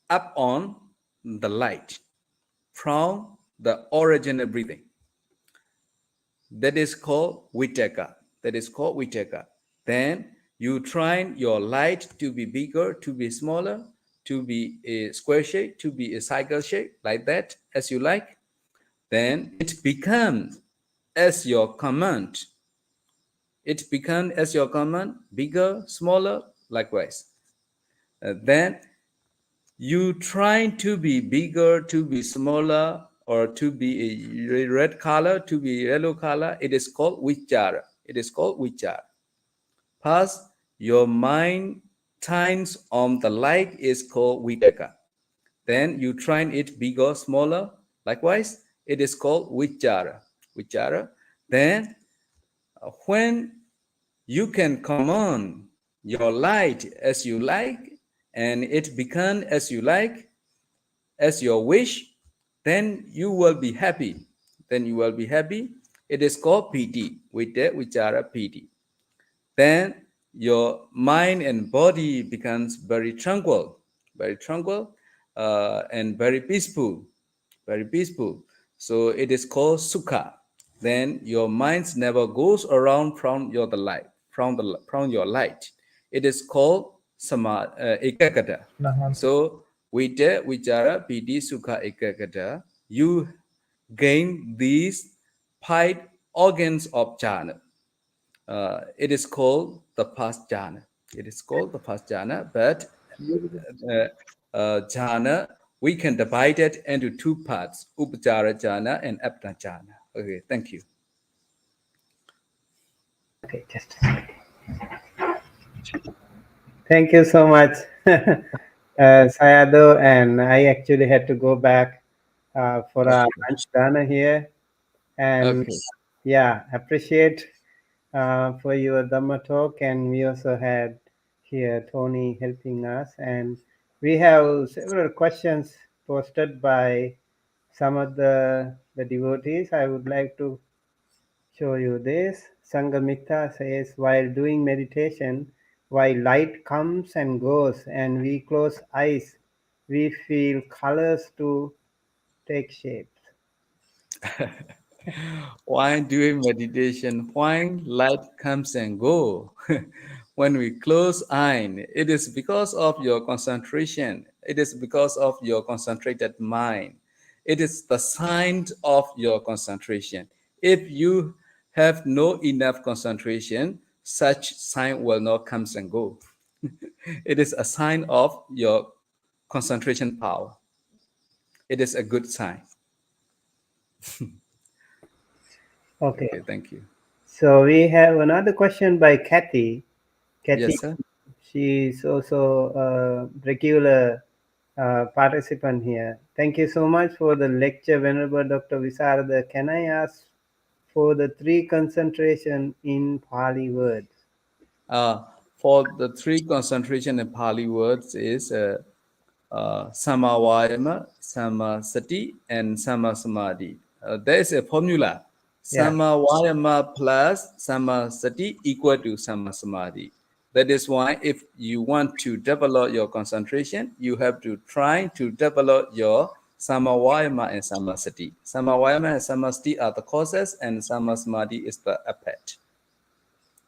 up on the light from the original breathing. That is called vitaka. Then you train your light to be bigger, to be smaller, to be a square shape, to be a cycle shape, like that, as you like. Then it becomes as your command. Bigger, smaller, likewise. Then you try to be bigger, to be smaller, or to be a red color, to be yellow color. It is called vichara. First, your mind turns on the light is called vitaka. Then you try it bigger, smaller. Likewise, it is called vichara. Then when you can command your light as you like, and it becomes as you like, as your wish, then you will be happy. It is called piti, vichara piti. Then your mind and body becomes very tranquil, and very peaceful. So it is called sukha. Then your mind never goes around from your light, from your light. It is called ekagata. So with vichara, piti, sukha, ekagata, you gain these 5 organs of jhana. It is called the past jhana. But jhana, we can divide it into 2 parts, upachara jhana and apna jhana. Okay, thank you. Okay, just a second. Thank you so much, Sayadaw, and I actually had to go back for our lunch dinner here. And Okay. Yeah, appreciate for your Dhamma talk, and we also had here Tony helping us, and we have several questions posted by some of the devotees. I would like to show you this. Sangamita says, while doing meditation, while light comes and goes and we close eyes, we feel colors to take shapes. While doing meditation, when light comes and go, when we close eye, it is because of your concentration. It is because of your concentrated mind. It is the sign of your concentration. If you have no enough concentration, such sign will not come and go. It is a sign of your concentration power. It is a good sign. Okay. Okay, thank you. So we have another question by Kathy. Kathy, Yes, sir. she is also a regular participant here. Thank you so much for the lecture, Venerable Dr. Visārada. Can I ask for the three concentration in Pali words? Uh, for the three concentration in Pali words is Samavayama, Samasati, and Samasamadhi. There is a formula. Yeah, Samavayama plus Samasati equal to Samasamadhi. That is why if you want to develop your concentration, you have to try to develop your Samavayama and Samasati. Samavayama and Samasati are the causes, and Samasamadhi is the effect.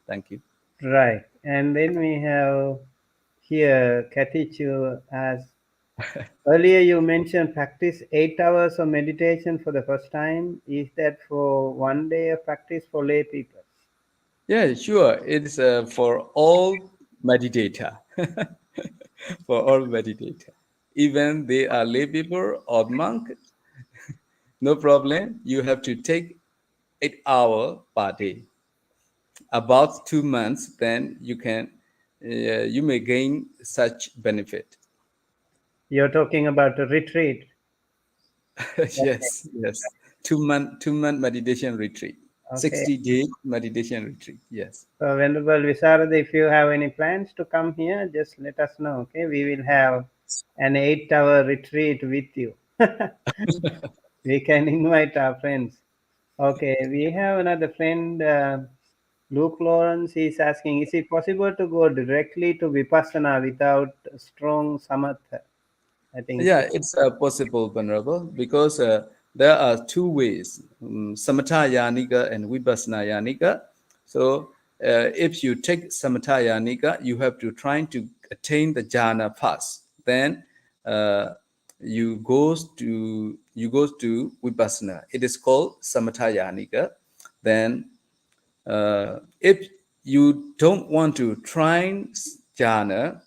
Thank you. right. And then we have here Kathy Chu as earlier you mentioned practice 8 hours of meditation for the first time. Is that for one day of practice for lay people? Yeah, sure. It's for all meditator. For all meditator. Even they are lay people or monk, no problem. You have to take 8 hours per day. About 2 months, then you may gain such benefit. You're talking about a retreat. Yes, yes. 2 month meditation retreat. Okay. 60-day meditation retreat. Yes. So, Venerable Visārada, if you have any plans to come here, just let us know. Okay, we will have an 8 hour retreat with you. We can invite our friends. Okay, we have another friend, Luke Lawrence. Is asking, is it possible to go directly to Vipassana without strong samatha? I think so. Yeah, it's possible, Venerable, because there are two ways, Samatha Yanika and Vipassana Yanika. So if you take Samatha Yanika, you have to try to attain the jhana first. Then uh, you go to Vipassana. It is called Samatha Yanika. Then if you don't want to try jhana,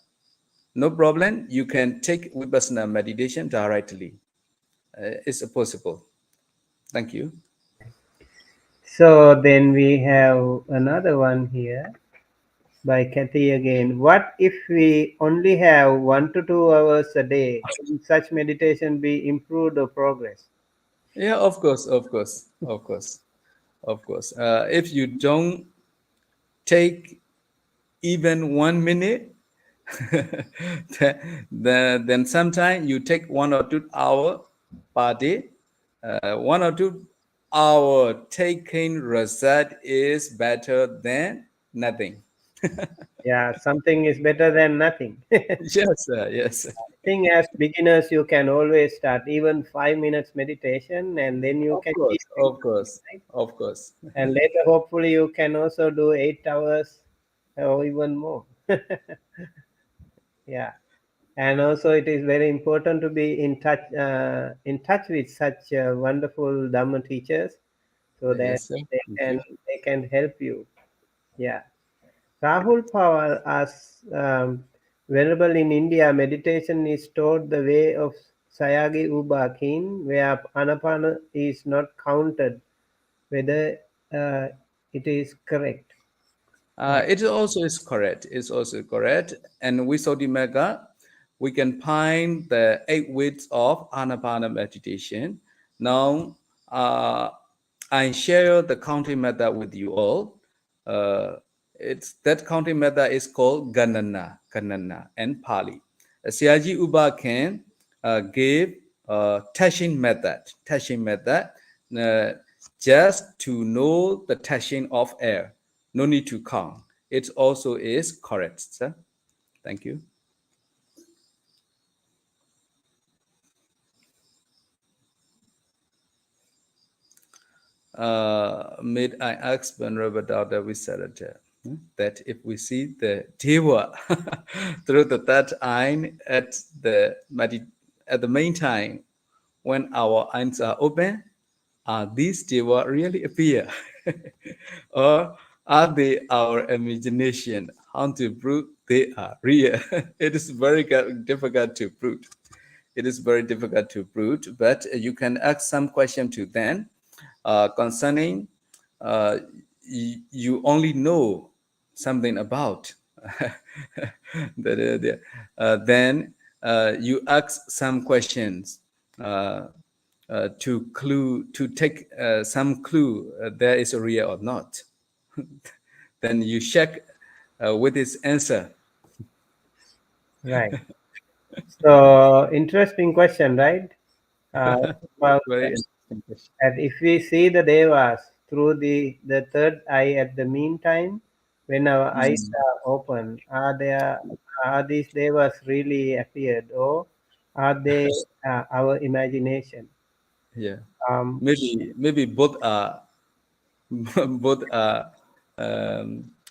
no problem. You can take Vipassana meditation directly. It's possible. Thank you. So then we have another one here by Kathy again. What if we only have 1 to 2 hours a day? Will such meditation be improved or progress? Yeah, of course, of course, of course, of course. If you don't take even 1 minute, then sometime you take 1 or 2 hours per day. 1 or 2 hour taking result is better than nothing. Yeah, something is better than nothing. I Yes, yes. think as beginners, you can always start even 5 minutes meditation and then you Of can keep course, of improving, course, right? of course. And later, hopefully, you can also do 8 hours or even more. Yeah. And also it is very important to be in touch with such wonderful Dhamma teachers so that Yes, sir. they Thank can you. they can help you. Yeah. Rahul Pawar asks, venerable in India, meditation is taught the way of Sayagi Uba Kin, where anapana is not counted, whether uh, it is correct. It also is correct. It's also correct. And with Sodimega, we can find the 8 weeks of Anapana meditation. Now, I share the counting method with you all. It's that counting method is called Ganana and Pali. Siaji Uba can give touching method, uh, just to know the touching of air. No need to count. It also is correct, sir. Thank you. May I ask Venerable Dr. Visārada that if we see the Deva through the third eye at the main time when our eyes are open, are these Deva really appear, or are they our imagination? How to prove they are real? It is very difficult to prove. It is very difficult to prove, but you can ask some question to them concerning you only know something about then you ask some questions uh, to take some clue there is a real or not. Then you check with his answer. Right. So interesting question, right? About Very interesting question. that if we see the devas through the third eye at the meantime, when our eyes Mm, are open, are these devas really appeared, or are they our imagination? yeah, Um, maybe both are both are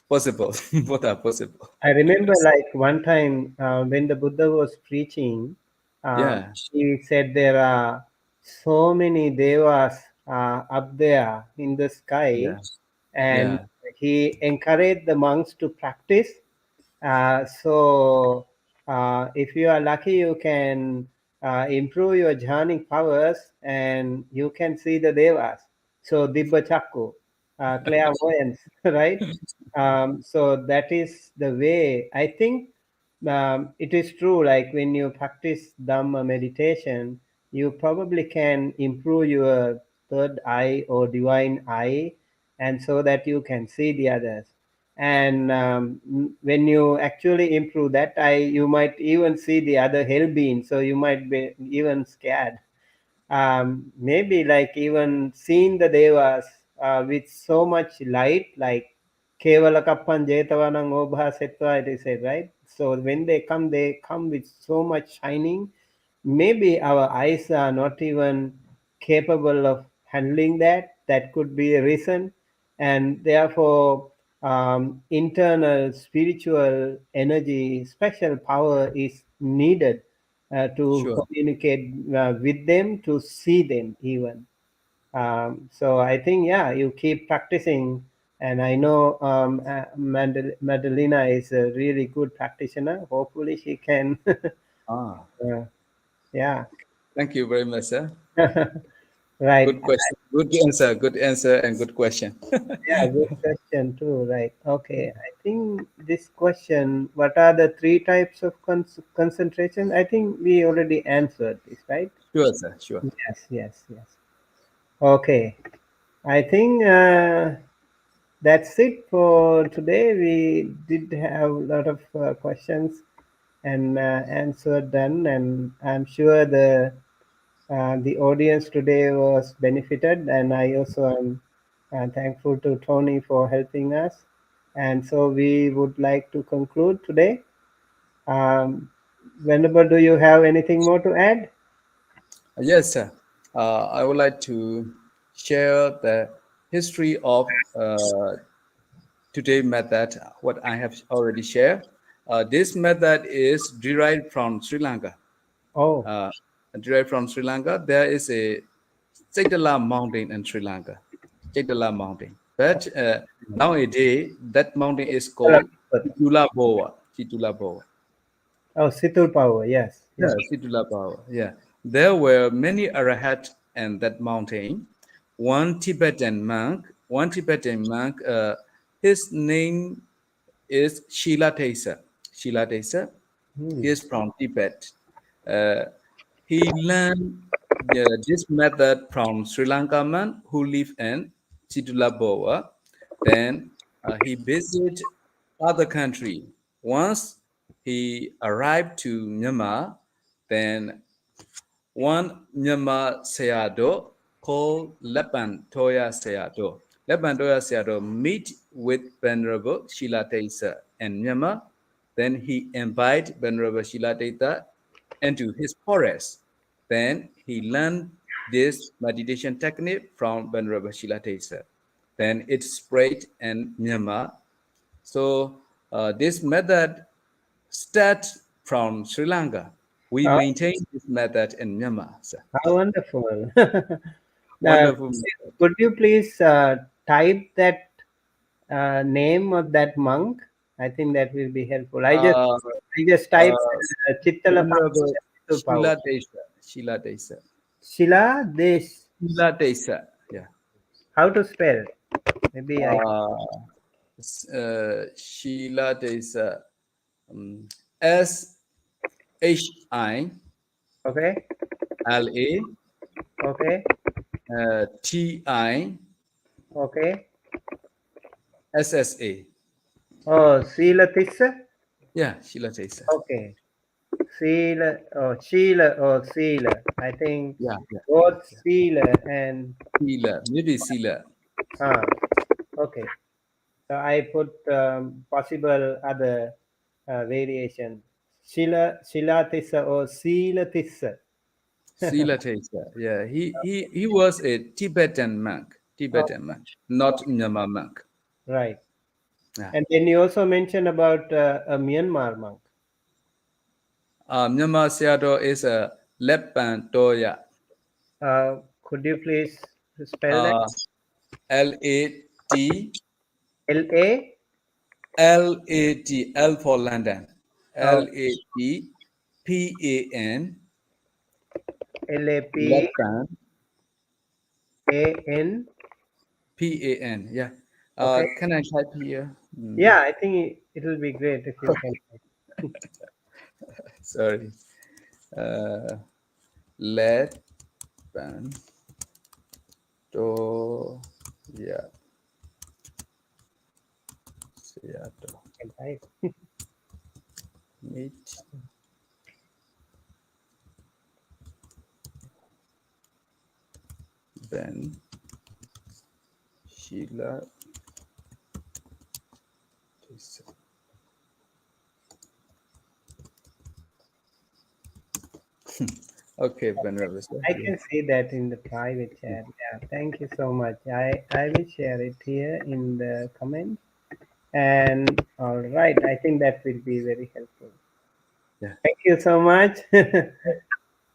possible. Both are possible. I remember like one time when the Buddha was preaching, Yeah, he said there are so many devas up there in the sky, yeah, and yeah, he encouraged the monks to practice. So, if you are lucky, you can improve your jhanic powers and you can see the devas. So, Dibba Chakku, clairvoyance, right? So, that is the way. I think it is true, like when you practice Dhamma meditation, you probably can improve your third eye or divine eye, and so that you can see the others. And when you actually improve that eye, you might even see the other hell beings, so you might be even scared. Maybe like even seeing the devas with so much light, like Kevala Kappan Jetavanang Obha Setva, it is said, right? So when they come with so much shining. Maybe our eyes are not even capable of handling that. That could be a reason. And therefore, internal spiritual energy, special power is needed to sure. communicate with them, to see them even. So I think, yeah, you keep practicing. And I know Madalena is a really good practitioner. Hopefully, she can. Ah, Yeah. thank you very much, sir. Right. Good question. Good answer, and good question. Yeah, good question too. Right. Okay. I think this question, what are the three types of concentration? I think we already answered this, right? Sure, sir. Sure. Yes, yes, yes. Okay. I think that's it for today. We did have a lot of questions and answer done, and I'm sure the audience today was benefited, and I also am thankful to Tony for helping us. And so we would like to conclude today. Venerable, do you have anything more to add? Yes, sir. I would like to share the history of today method. What I have already shared. This method is derived from Sri Lanka. Oh, Uh, Derived from Sri Lanka. There is a Chaitala mountain in Sri Lanka. Chaitala mountain. But nowadays, that mountain is called Chitula Boa. Chitula Boa. oh, Situl Power. Yes, Yeah, yes. Chitula Boa. Yeah. There were many arahats in that mountain. One Tibetan monk, his name is Shilatesa. Shilatesa. He Hmm. is from Tibet. Uh, he learned this method from Sri Lanka man who live in Chitulaboa. Then he visited other country. Once he arrived to Myanmar, then one Myanmar Sayadaw called Lepan Toya Sayadaw. Lepan Toya Sayadaw meet with Venerable Sila Tesa in Myanmar. Then he invited Venerable Sila Tesa into his forest. Then he learned this meditation technique from Venerable Sila Tesa. Then it spread in Myanmar. So this method starts from Sri Lanka. We Oh, maintain this method in Myanmar, sir. how wonderful. Uh, Wonderful method. could you please type that name of that monk? I think that will be helpful. Uh, I just typed uh, Chittala Venerable Pau. Shila Desa. Shila Desa. Shila Desh. Shila Desa. Yeah. How to spell? Maybe I. Shila Desa. S H I Okay. L A Okay. T I Okay. S S A. Oh, Sila Tissa. Yeah, Shila Desa. Okay. Sila. Oh, Sheila. Oh, Sila. I think Yeah, yeah. both Sila and. Sila. Maybe Sila. Ah. Okay. So I put possible other variation. Shila Tissa or Sila Tissa. Sila Tesa. Yeah, he was a Tibetan monk. Oh, Tibetan monk, not Myanmar monk. right. Yeah. And then you also mentioned about a Myanmar monk. Myanmar Sayadaw is a Lepan Toya. Could you please spell that? Uh, L-A-T, L-A? L-A-T, L for London. Oh, L-A-T, P-A-N, L-A-P-A-N. Lepan, P-A-N. Yeah. Okay. Can I type here? Yeah, I think it will be great if you can. Sorry. Lepan Toya. Sayadaw. Type. Meet Ben Sheila Tesa. Okay, Venerable sir. I can see that in the private chat. Yeah, thank you so much. I will share it here in the comments. And all right, I think that will be very helpful. Yeah. Thank you so much.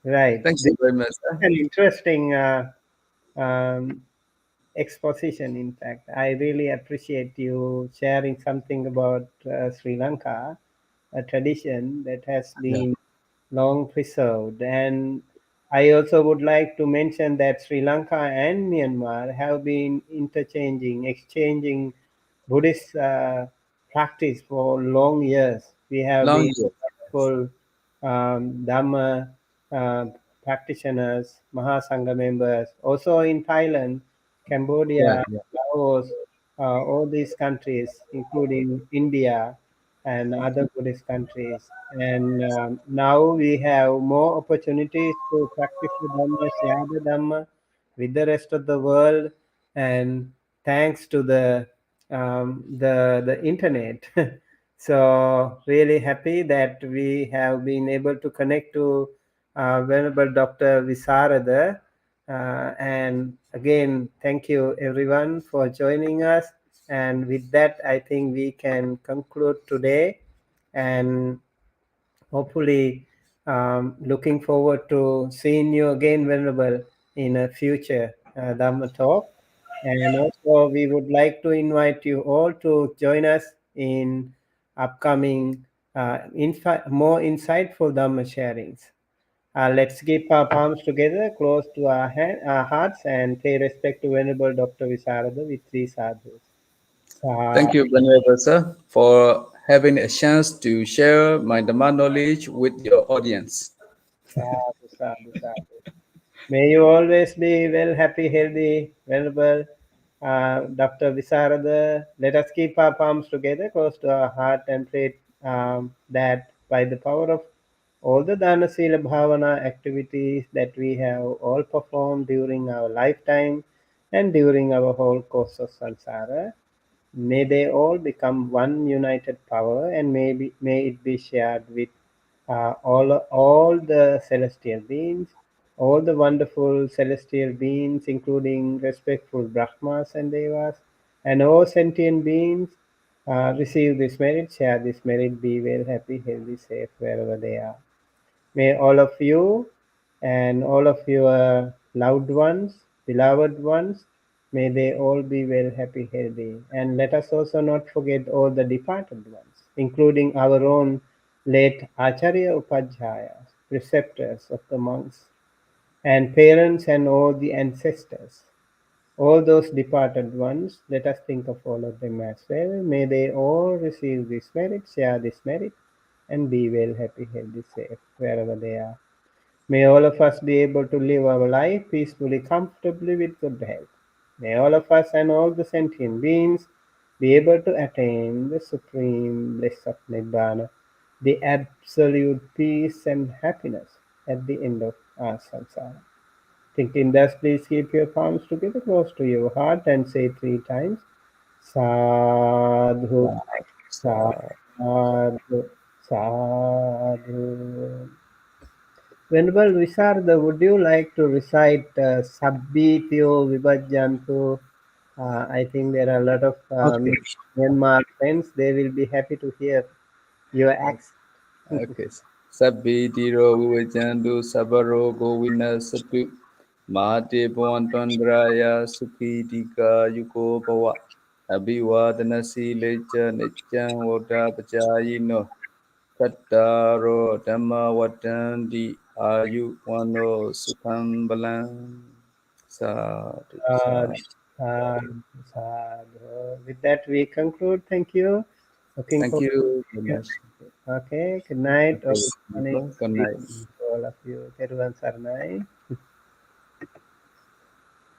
Right. Thank This you very is much, sir. an interesting um, exposition. In fact, I really appreciate you sharing something about Sri Lanka, a tradition that has Yeah. been long preserved. And I also would like to mention that Sri Lanka and Myanmar have been exchanging Buddhist practice for long years. We have Long been year. wonderful Dhamma uh, practitioners, Mahasangha members. Also in Thailand, Yeah, Cambodia, yeah. Laos, all these countries, including India and other Buddhist countries. And now we have more opportunities to practice the Dhamma, share the Dhamma with the rest of the world. And thanks to the internet. So really happy that we have been able to connect to Venerable Dr. Visārada. And again, thank you everyone for joining us. And with that, I think we can conclude today. And hopefully, looking forward to seeing you again, Venerable, in a future Dhamma talk. And also, we would like to invite you all to join us in upcoming more insightful Dhamma sharings. Let's keep our palms together, close to our hearts, and pay respect to Venerable Dr. Visārada with three sadhus. Thank you, Venerable sir, for having a chance to share my Dhamma knowledge with your audience. Sadhu, sadhu, sadhu. May you always be well, happy, healthy, Venerable Dr. Visārada. Let us keep our palms together close to our heart and pray that by the power of all the Dana Sila Bhavana activities that we have all performed during our lifetime and during our whole course of samsara, may they all become one united power, and may it be shared with all the celestial beings, all the wonderful celestial beings, including respectful Brahmas and Devas, and all sentient beings receive this merit, share this merit, be well, happy, healthy, safe wherever they are. May all of you and all of your loved ones, beloved ones, may they all be well, happy, healthy. And let us also not forget all the departed ones, including our own late Acharya Upadhyayas, preceptors of the monks, and parents and all the ancestors. All those departed ones, let us think of all of them as well. May they all receive this merit, share this merit, and be well, happy, healthy, safe wherever they are. May all of us be able to live our life peacefully, comfortably with good health. May all of us and all the sentient beings be able to attain the supreme bliss of Nibbana, the absolute peace and happiness at the end of our samsara. Thinking thus, please keep your palms together close to your heart and say 3 times, Sadhu, Sadhu, Sadhu. Venerable Visārada, would you like to recite Sabbityo Vibhajyantu? I think there are a lot of Okay. Myanmar friends. They will be happy to hear your accent. Okay. Sabbi tiro vivachantu sabaro govinasatu mahate bhavantandraya sukhi tika yuko bhava abhivadana silecha nityam vodapachayino tattaro dhamma vadanti ayu vano sukham balam sadhu Sadhu, sadhu. sadhu, sadhu. With that, we conclude. Thank you. Looking Thank forward you very to much. okay. Good night. Or Okay, good morning. good night. To all of you. Teruvan Saranai.